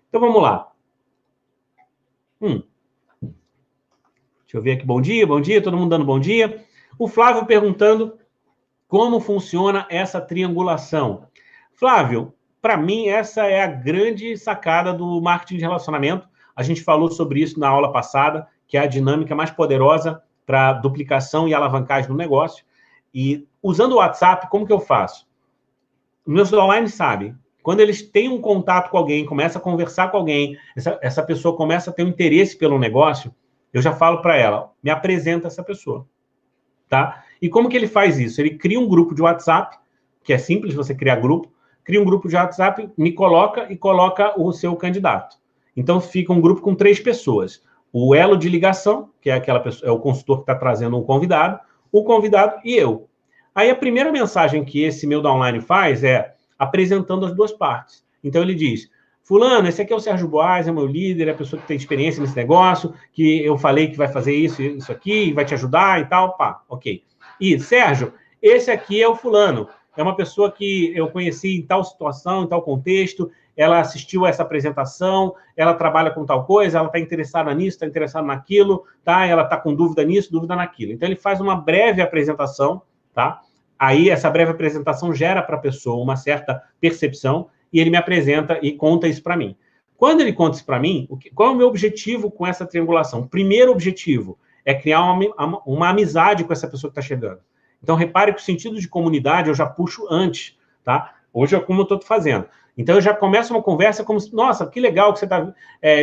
Então, vamos lá. Deixa eu ver aqui. Bom dia, todo mundo dando bom dia. O Flávio perguntando como funciona essa triangulação. Flávio, para mim, essa é a grande sacada do marketing de relacionamento. A gente falou sobre isso na aula passada, que é a dinâmica mais poderosa para duplicação e alavancagem no negócio. E usando o WhatsApp, como que eu faço? Meus online sabem. Quando eles têm um contato com alguém, começa a conversar com alguém, essa pessoa começa a ter um interesse pelo negócio, eu já falo para ela, me apresenta essa pessoa, tá? E como que ele faz isso? Ele cria um grupo de WhatsApp, que é simples você criar grupo, cria um grupo de WhatsApp, me coloca e coloca o seu candidato. Então, fica um grupo com 3 pessoas. O elo de ligação, que é aquela pessoa, é o consultor que está trazendo um convidado, o convidado e eu. Aí, a primeira mensagem que esse meu downline faz é apresentando as 2 partes. Então, ele diz, fulano, esse aqui é o Sérgio Boaz, é meu líder, é a pessoa que tem experiência nesse negócio, que eu falei que vai fazer isso aqui, vai te ajudar e tal, pá, ok. E, Sérgio, esse aqui é o fulano, é uma pessoa que eu conheci em tal situação, em tal contexto, ela assistiu a essa apresentação, ela trabalha com tal coisa, ela está interessada nisso, está interessada naquilo, tá? Ela está com dúvida nisso, dúvida naquilo. Então, ele faz uma breve apresentação, tá? Aí, essa breve apresentação gera para a pessoa uma certa percepção e ele me apresenta e conta isso para mim. Quando ele conta isso para mim, qual é o meu objetivo com essa triangulação? O primeiro objetivo é criar uma amizade com essa pessoa que está chegando. Então, repare que o sentido de comunidade eu já puxo antes, tá? Hoje é como eu estou fazendo. Então, eu já começo uma conversa como, nossa, que legal que você está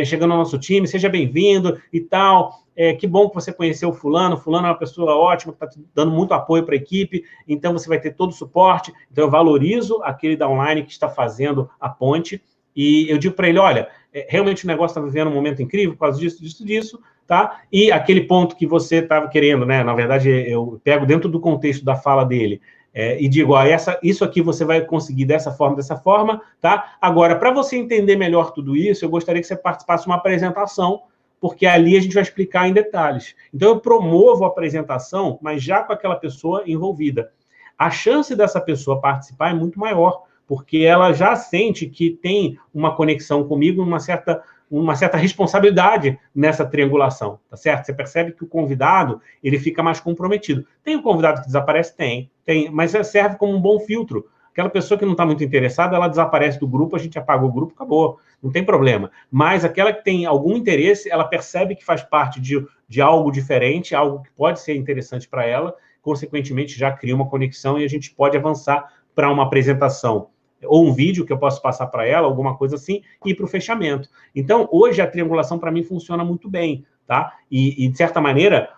chegando ao nosso time, seja bem-vindo e tal. Que bom que você conheceu o fulano é uma pessoa ótima, que está dando muito apoio para a equipe, então você vai ter todo o suporte. Então, eu valorizo aquele downline que está fazendo a ponte e eu digo para ele, olha, realmente o negócio está vivendo um momento incrível por causa disso, tá? E aquele ponto que você estava querendo, né? Na verdade, eu pego dentro do contexto da fala dele, e digo, isso aqui você vai conseguir dessa forma, tá? Agora, para você entender melhor tudo isso, eu gostaria que você participasse de uma apresentação, porque ali a gente vai explicar em detalhes. Então, eu promovo a apresentação, mas já com aquela pessoa envolvida. A chance dessa pessoa participar é muito maior, porque ela já sente que tem uma conexão comigo, uma certa responsabilidade nessa triangulação, tá certo? Você percebe que o convidado, ele fica mais comprometido. Tem o convidado que desaparece? Tem, mas serve como um bom filtro. Aquela pessoa que não está muito interessada, ela desaparece do grupo, a gente apagou o grupo, acabou, não tem problema. Mas aquela que tem algum interesse, ela percebe que faz parte de algo diferente, algo que pode ser interessante para ela, consequentemente já cria uma conexão e a gente pode avançar para uma apresentação ou um vídeo que eu posso passar para ela, alguma coisa assim, e ir para o fechamento. Então, hoje a triangulação para mim funciona muito bem, tá? E de certa maneira,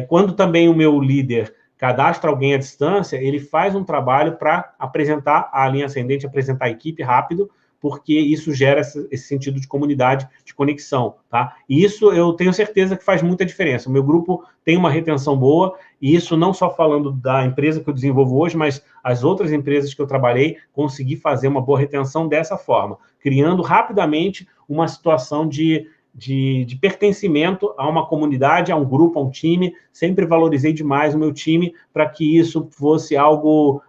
quando também o meu líder cadastra alguém à distância, ele faz um trabalho para apresentar a linha ascendente, apresentar a equipe rápido, porque isso gera esse sentido de comunidade, de conexão, tá? E isso eu tenho certeza que faz muita diferença. O meu grupo tem uma retenção boa, e isso não só falando da empresa que eu desenvolvo hoje, mas as outras empresas que eu trabalhei, consegui fazer uma boa retenção dessa forma, criando rapidamente uma situação de pertencimento a uma comunidade, a um grupo, a um time. Sempre valorizei demais o meu time para que isso fosse algo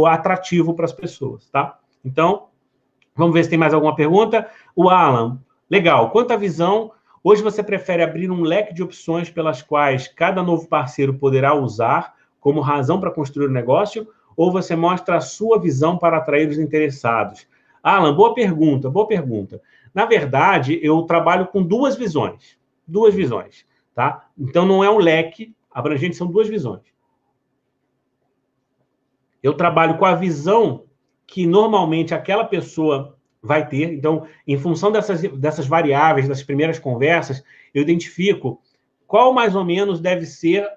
atrativo para as pessoas, tá? Então, vamos ver se tem mais alguma pergunta. O Alan, legal. Quanto à visão, hoje você prefere abrir um leque de opções pelas quais cada novo parceiro poderá usar como razão para construir o negócio, ou você mostra a sua visão para atrair os interessados? Alan, boa pergunta. Na verdade, eu trabalho com duas visões, tá? Então, não é um leque abrangente, são 2 visões. Eu trabalho com a visão que normalmente aquela pessoa vai ter. Então, em função dessas variáveis, das primeiras conversas, eu identifico qual mais ou menos deve ser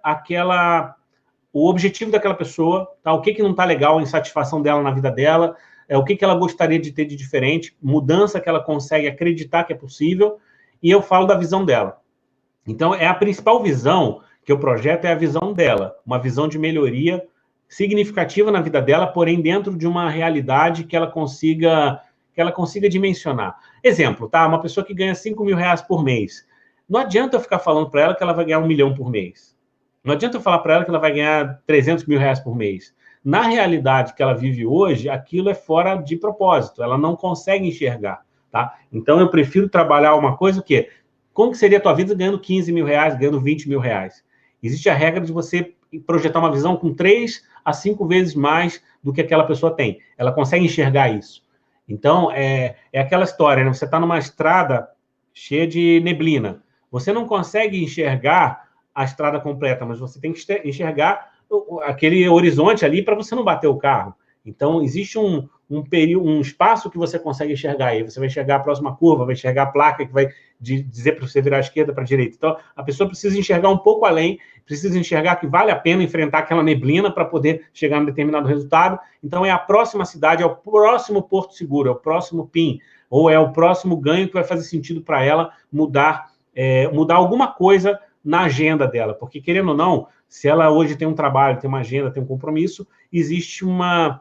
o objetivo daquela pessoa, tá? O que não está legal, a insatisfação dela na vida dela, o que ela gostaria de ter de diferente, mudança que ela consegue acreditar que é possível, e eu falo da visão dela. Então, é a principal visão que eu projeto, é a visão dela, uma visão de melhoria significativa na vida dela, porém dentro de uma realidade que ela consiga dimensionar. Exemplo, tá? Uma pessoa que ganha 5 mil reais por mês. Não adianta eu ficar falando para ela que ela vai ganhar 1 milhão por mês. Não adianta eu falar para ela que ela vai ganhar 300 mil reais por mês. Na realidade que ela vive hoje, aquilo é fora de propósito. Ela não consegue enxergar, tá? Então, eu prefiro trabalhar uma coisa que... Como que seria a tua vida ganhando 15 mil reais, ganhando 20 mil reais? Existe a regra de você projetar uma visão com 3 a 5 vezes mais do que aquela pessoa tem. Ela consegue enxergar isso. Então, é aquela história, né? Você está numa estrada cheia de neblina. Você não consegue enxergar a estrada completa, mas você tem que enxergar aquele horizonte ali para você não bater o carro. Então, existe um espaço que você consegue enxergar aí. Você vai enxergar a próxima curva, vai enxergar a placa que vai dizer para você virar à esquerda, para a direita. Então, a pessoa precisa enxergar um pouco além, precisa enxergar que vale a pena enfrentar aquela neblina para poder chegar a um determinado resultado. Então, é a próxima cidade, é o próximo porto seguro, é o próximo PIN, ou é o próximo ganho que vai fazer sentido para ela mudar alguma coisa na agenda dela. Porque, querendo ou não, se ela hoje tem um trabalho, tem uma agenda, tem um compromisso, existe uma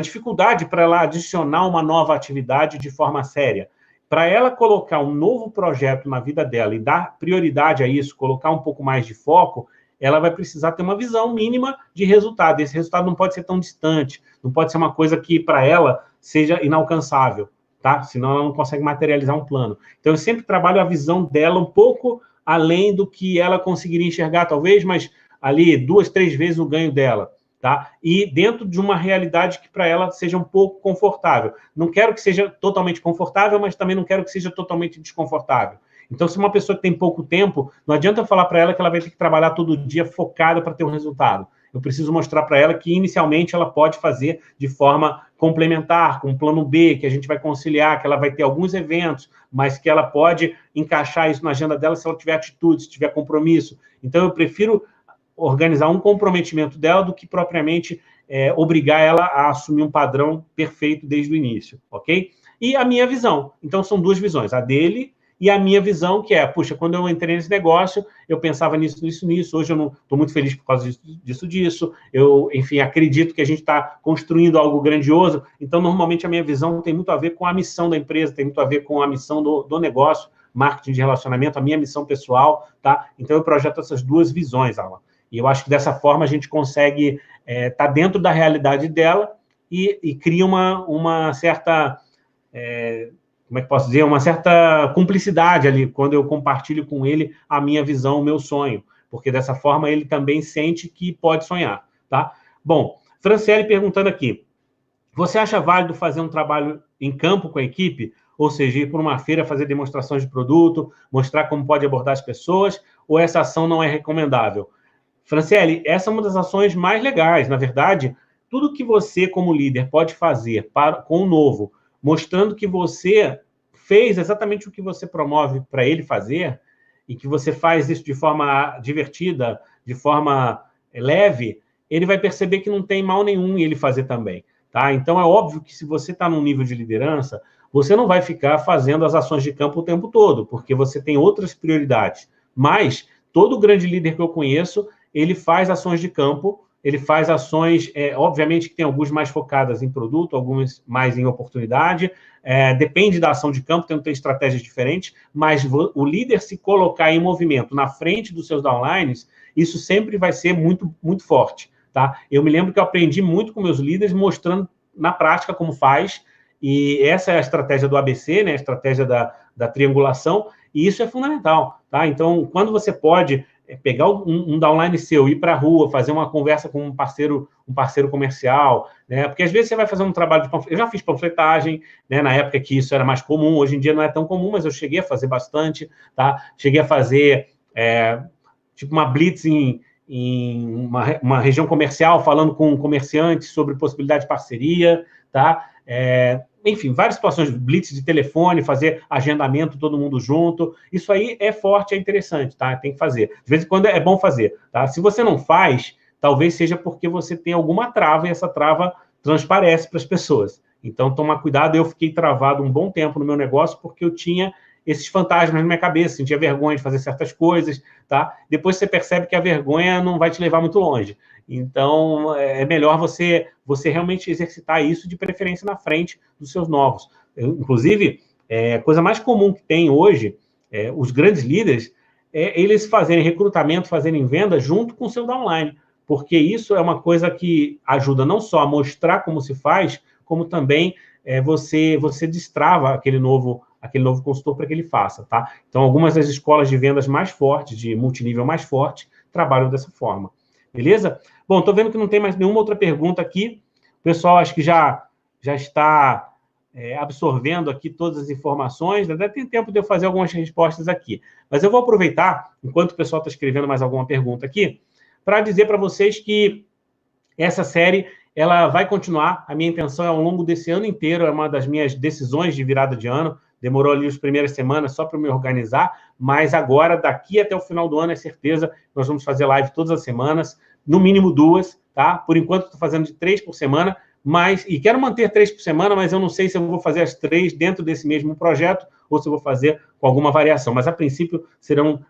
dificuldade para ela adicionar uma nova atividade de forma séria. Para ela colocar um novo projeto na vida dela e dar prioridade a isso, colocar um pouco mais de foco, ela vai precisar ter uma visão mínima de resultado. Esse resultado não pode ser tão distante, não pode ser uma coisa que, para ela, seja inalcançável, tá? Senão ela não consegue materializar um plano. Então, eu sempre trabalho a visão dela um pouco além do que ela conseguiria enxergar, talvez, mas ali 2, 3 vezes o ganho dela. Tá? E dentro de uma realidade que para ela seja um pouco confortável. Não quero que seja totalmente confortável, mas também não quero que seja totalmente desconfortável. Então, se uma pessoa que tem pouco tempo, não adianta eu falar para ela que ela vai ter que trabalhar todo dia focada para ter um resultado. Eu preciso mostrar para ela que, inicialmente, ela pode fazer de forma complementar, com um plano B, que a gente vai conciliar, que ela vai ter alguns eventos, mas que ela pode encaixar isso na agenda dela se ela tiver atitude, se tiver compromisso. Então, eu prefiro organizar um comprometimento dela do que propriamente obrigar ela a assumir um padrão perfeito desde o início, ok? E a minha visão. Então, são 2 visões, a dele e a minha visão, que é, puxa, quando eu entrei nesse negócio, eu pensava nisso. Hoje eu não estou muito feliz por causa disso. Eu, enfim, acredito que a gente está construindo algo grandioso. Então, normalmente, a minha visão tem muito a ver com a missão da empresa, tem muito a ver com a missão do negócio, marketing de relacionamento, a minha missão pessoal, tá? Então, eu projeto essas 2 visões, Alan. E eu acho que dessa forma a gente consegue estar dentro da realidade dela e cria uma certa, como é que posso dizer, uma certa cumplicidade ali, quando eu compartilho com ele a minha visão, o meu sonho, porque dessa forma ele também sente que pode sonhar, tá? Bom, Franciele perguntando aqui, você acha válido fazer um trabalho em campo com a equipe? Ou seja, ir para uma feira, fazer demonstrações de produto, mostrar como pode abordar as pessoas, ou essa ação não é recomendável? Franciele, essa é uma das ações mais legais. Na verdade, tudo que você, como líder, pode fazer com o novo, mostrando que você fez exatamente o que você promove para ele fazer, e que você faz isso de forma divertida, de forma leve, ele vai perceber que não tem mal nenhum em ele fazer também. Tá? Então, é óbvio que se você está num nível de liderança, você não vai ficar fazendo as ações de campo o tempo todo, porque você tem outras prioridades. Mas todo grande líder que eu conheço, ele faz ações de campo, ele faz ações, obviamente que tem algumas mais focadas em produto, algumas mais em oportunidade, depende da ação de campo, tem estratégias diferentes, mas o líder se colocar em movimento na frente dos seus downlines, isso sempre vai ser muito, muito forte. Tá? Eu me lembro que eu aprendi muito com meus líderes, mostrando na prática como faz, e essa é a estratégia do ABC, né? A estratégia da triangulação, e isso é fundamental. Tá? Então, quando você pode pegar um downline seu, ir para a rua, fazer uma conversa com um parceiro comercial, né? Porque às vezes você vai fazer um trabalho de panfletagem. Eu já fiz panfletagem, né? Na época que isso era mais comum, hoje em dia não é tão comum, mas eu cheguei a fazer bastante, tá? Cheguei a fazer tipo uma blitz em uma região comercial, falando com comerciantes sobre possibilidade de parceria, tá? Enfim, várias situações, blitz de telefone, fazer agendamento, todo mundo junto, isso aí é forte, é interessante, tá? Tem que fazer. De vez em quando é bom fazer, tá? Se você não faz, talvez seja porque você tem alguma trava e essa trava transparece para as pessoas. Então, toma cuidado, eu fiquei travado um bom tempo no meu negócio porque eu tinha esses fantasmas na minha cabeça, sentia vergonha de fazer certas coisas, tá? Depois você percebe que a vergonha não vai te levar muito longe. Então, é melhor você realmente exercitar isso, de preferência na frente dos seus novos. Inclusive, a coisa mais comum que tem hoje, os grandes líderes, eles fazerem recrutamento, fazerem venda junto com o seu downline, porque isso é uma coisa que ajuda não só a mostrar como se faz, como também você destrava aquele novo consultor para que ele faça, tá? Então, algumas das escolas de vendas mais fortes, de multinível mais forte, trabalham dessa forma. Beleza? Bom, estou vendo que não tem mais nenhuma outra pergunta aqui. O pessoal acho que já está absorvendo aqui todas as informações. Ainda tem tempo de eu fazer algumas respostas aqui. Mas eu vou aproveitar, enquanto o pessoal está escrevendo mais alguma pergunta aqui, para dizer para vocês que essa série ela vai continuar. A minha intenção é, ao longo desse ano inteiro, é uma das minhas decisões de virada de ano. Demorou ali as primeiras semanas só para me organizar, mas agora, daqui até o final do ano, é certeza, nós vamos fazer live todas as semanas, no mínimo 2, tá? Por enquanto, estou fazendo de 3 por semana, e quero manter 3 por semana, mas eu não sei se eu vou fazer as 3 dentro desse mesmo projeto ou se eu vou fazer com alguma variação. Mas, a princípio, serão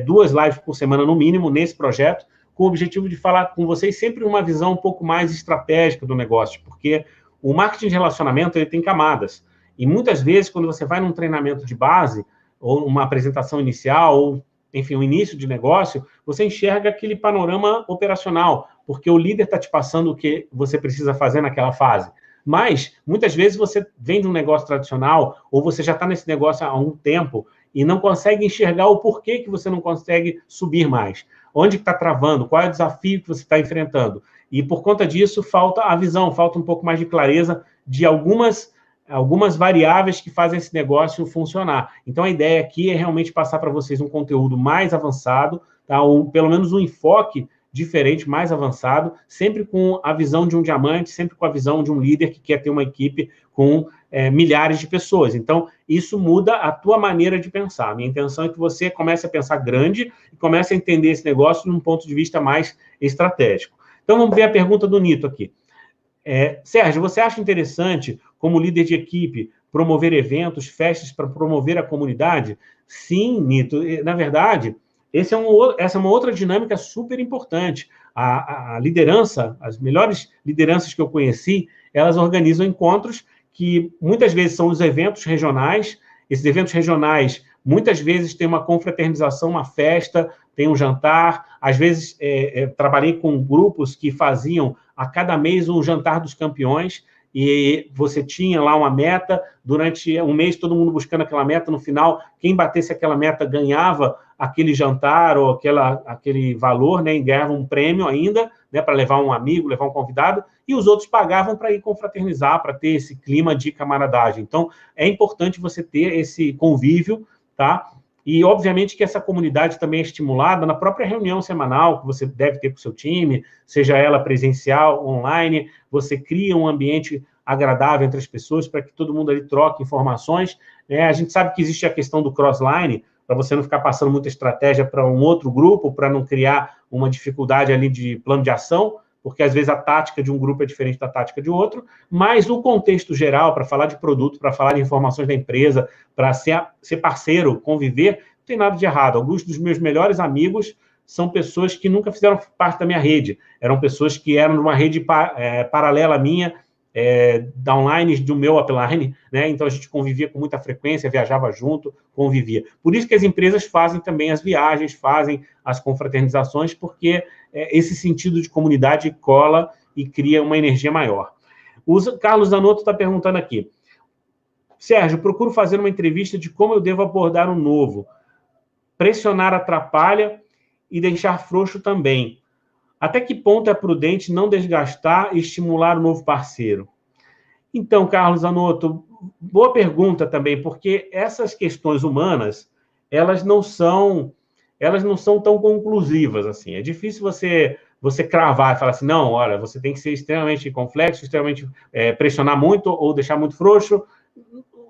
2 lives por semana, no mínimo, nesse projeto, com o objetivo de falar com vocês sempre uma visão um pouco mais estratégica do negócio, porque o marketing de relacionamento ele tem camadas. E muitas vezes, quando você vai num treinamento de base, ou uma apresentação inicial, ou, enfim, um início de negócio, você enxerga aquele panorama operacional, porque o líder está te passando o que você precisa fazer naquela fase. Mas, muitas vezes, você vem de um negócio tradicional, ou você já está nesse negócio há um tempo, e não consegue enxergar o porquê que você não consegue subir mais. Onde está travando? Qual é o desafio que você está enfrentando? E, por conta disso, falta a visão, falta um pouco mais de clareza de algumas variáveis que fazem esse negócio funcionar. Então, a ideia aqui é realmente passar para vocês um conteúdo mais avançado, tá? Ou pelo menos um enfoque diferente, mais avançado, sempre com a visão de um diamante, sempre com a visão de um líder que quer ter uma equipe com milhares de pessoas. Então, isso muda a tua maneira de pensar. A minha intenção é que você comece a pensar grande e comece a entender esse negócio num ponto de vista mais estratégico. Então, vamos ver a pergunta do Nito aqui. Sérgio, você acha interessante, como líder de equipe, promover eventos, festas para promover a comunidade? Sim, Nito. Na verdade, essa é uma outra dinâmica super importante. A liderança, as melhores lideranças que eu conheci, elas organizam encontros que muitas vezes são os eventos regionais. Esses eventos regionais, muitas vezes, têm uma confraternização, uma festa, tem um jantar. Às vezes, trabalhei com grupos que faziam a cada mês um jantar dos campeões, e você tinha lá uma meta, durante um mês todo mundo buscando aquela meta, no final, quem batesse aquela meta ganhava aquele jantar ou aquele valor, né, e ganhava um prêmio ainda, né, para levar um amigo, levar um convidado, e os outros pagavam para ir confraternizar, para ter esse clima de camaradagem. Então, é importante você ter esse convívio, tá? E, obviamente, que essa comunidade também é estimulada na própria reunião semanal que você deve ter com o seu time, seja ela presencial, online, você cria um ambiente agradável entre as pessoas para que todo mundo ali troque informações. A gente sabe que existe a questão do crossline, para você não ficar passando muita estratégia para um outro grupo, para não criar uma dificuldade ali de plano de ação, porque às vezes a tática de um grupo é diferente da tática de outro, mas o contexto geral, para falar de produto, para falar de informações da empresa, para ser parceiro, conviver, não tem nada de errado. Alguns dos meus melhores amigos são pessoas que nunca fizeram parte da minha rede, eram pessoas que eram de uma rede paralela à minha, downlines do meu upline, né? Então a gente convivia com muita frequência, viajava junto, convivia. Por isso que as empresas fazem também as viagens, fazem as confraternizações, porque esse sentido de comunidade cola e cria uma energia maior. O Carlos Zanotto está perguntando aqui. Sérgio, procuro fazer uma entrevista de como eu devo abordar um novo. Pressionar atrapalha e deixar frouxo também. Até que ponto é prudente não desgastar e estimular o novo parceiro? Então, Carlos Zanotto, boa pergunta também, porque essas questões humanas, elas não são tão conclusivas assim. É difícil você cravar e falar assim, não, olha, você tem que ser extremamente complexo, extremamente pressionar muito ou deixar muito frouxo.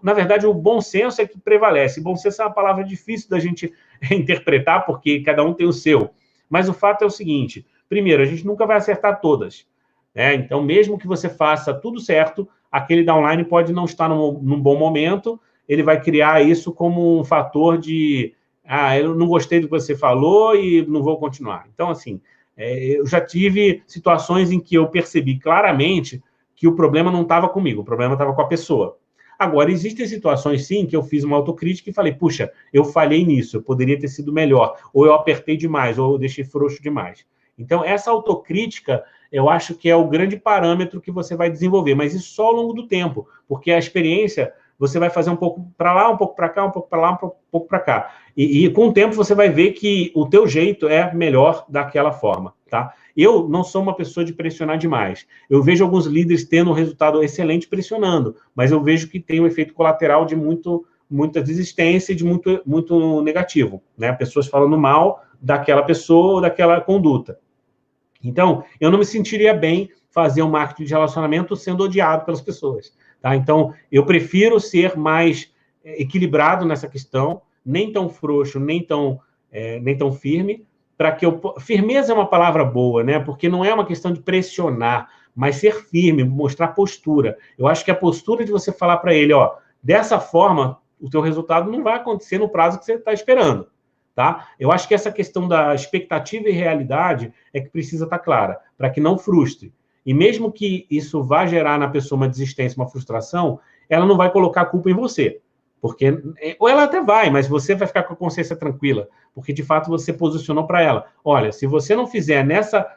Na verdade, o bom senso é que prevalece. Bom senso é uma palavra difícil da gente interpretar, porque cada um tem o seu. Mas o fato é o seguinte, primeiro, a gente nunca vai acertar todas, né? Então, mesmo que você faça tudo certo, aquele downline pode não estar num bom momento, ele vai criar isso como um fator de eu não gostei do que você falou e não vou continuar. Então, assim, eu já tive situações em que eu percebi claramente que o problema não estava comigo, o problema estava com a pessoa. Agora, existem situações, sim, que eu fiz uma autocrítica e falei, puxa, eu falhei nisso, eu poderia ter sido melhor, ou eu apertei demais, ou eu deixei frouxo demais. Então, essa autocrítica, eu acho que é o grande parâmetro que você vai desenvolver, mas isso só ao longo do tempo, porque a experiência, você vai fazer um pouco para lá, um pouco para cá, um pouco para lá, um pouco para cá. E com o tempo você vai ver que o teu jeito é melhor daquela forma, tá? Eu não sou uma pessoa de pressionar demais. Eu vejo alguns líderes tendo um resultado excelente pressionando, mas eu vejo que tem um efeito colateral de muita desistência e de muito negativo, né? Pessoas falando mal daquela pessoa ou daquela conduta. Então, eu não me sentiria bem fazer um marketing de relacionamento sendo odiado pelas pessoas, tá? Então, eu prefiro ser mais equilibrado nessa questão, nem tão frouxo, nem tão firme, para que eu... Firmeza é uma palavra boa, né? Porque não é uma questão de pressionar, mas ser firme, mostrar postura. Eu acho que a postura de você falar para ele, ó, dessa forma, o teu resultado não vai acontecer no prazo que você está esperando, tá? Eu acho que essa questão da expectativa e realidade é que precisa estar clara, para que não frustre. E mesmo que isso vá gerar na pessoa uma desistência, uma frustração, ela não vai colocar a culpa em você. Porque, ou ela até vai, mas você vai ficar com a consciência tranquila, porque de fato você posicionou para ela. Olha, se você não fizer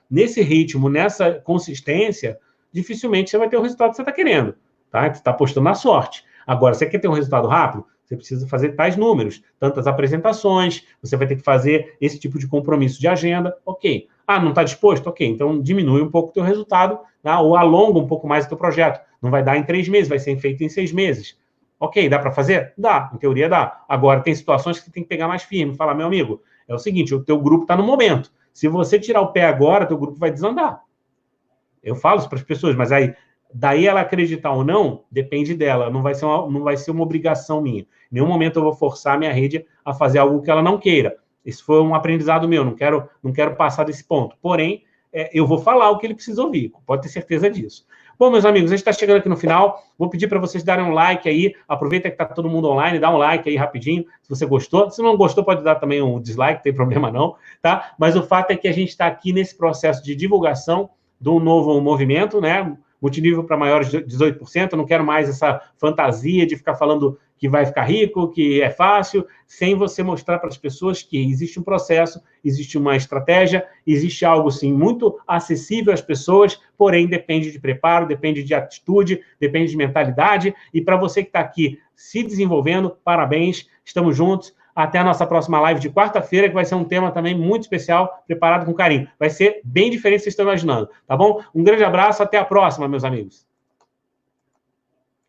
nesse ritmo, nessa consistência, dificilmente você vai ter o resultado que você está querendo, tá? Você está apostando na sorte. Agora, você quer ter um resultado rápido? Você precisa fazer tais números, tantas apresentações, você vai ter que fazer esse tipo de compromisso de agenda, ok. Não está disposto? Ok, então diminui um pouco o teu resultado, tá? Ou alonga um pouco mais o teu projeto. Não vai dar em 3 meses, vai ser feito em 6 meses. Ok, dá para fazer? Dá, em teoria dá. Agora, tem situações que você tem que pegar mais firme, falar, meu amigo, é o seguinte, o teu grupo está no momento. Se você tirar o pé agora, teu grupo vai desandar. Eu falo isso para as pessoas, mas aí, daí ela acreditar ou não, depende dela, não vai ser uma obrigação minha. Em nenhum momento eu vou forçar a minha rede a fazer algo que ela não queira. Isso foi um aprendizado meu, não quero passar desse ponto. Porém, eu vou falar o que ele precisa ouvir, pode ter certeza disso. Bom, meus amigos, a gente está chegando aqui no final. Vou pedir para vocês darem um like aí. Aproveita que está todo mundo online, dá um like aí rapidinho, se você gostou. Se não gostou, pode dar também um dislike, não tem problema não, tá? Mas o fato é que a gente está aqui nesse processo de divulgação de um novo movimento, né? Multinível para maiores de 18%. Eu não quero mais essa fantasia de ficar falando que vai ficar rico, que é fácil, sem você mostrar para as pessoas que existe um processo, existe uma estratégia, existe algo, sim, muito acessível às pessoas, porém depende de preparo, depende de atitude, depende de mentalidade. E para você que está aqui se desenvolvendo, parabéns, estamos juntos. Até a nossa próxima live de quarta-feira, que vai ser um tema também muito especial, preparado com carinho. Vai ser bem diferente do que vocês estão imaginando, tá bom? Um grande abraço, até a próxima, meus amigos.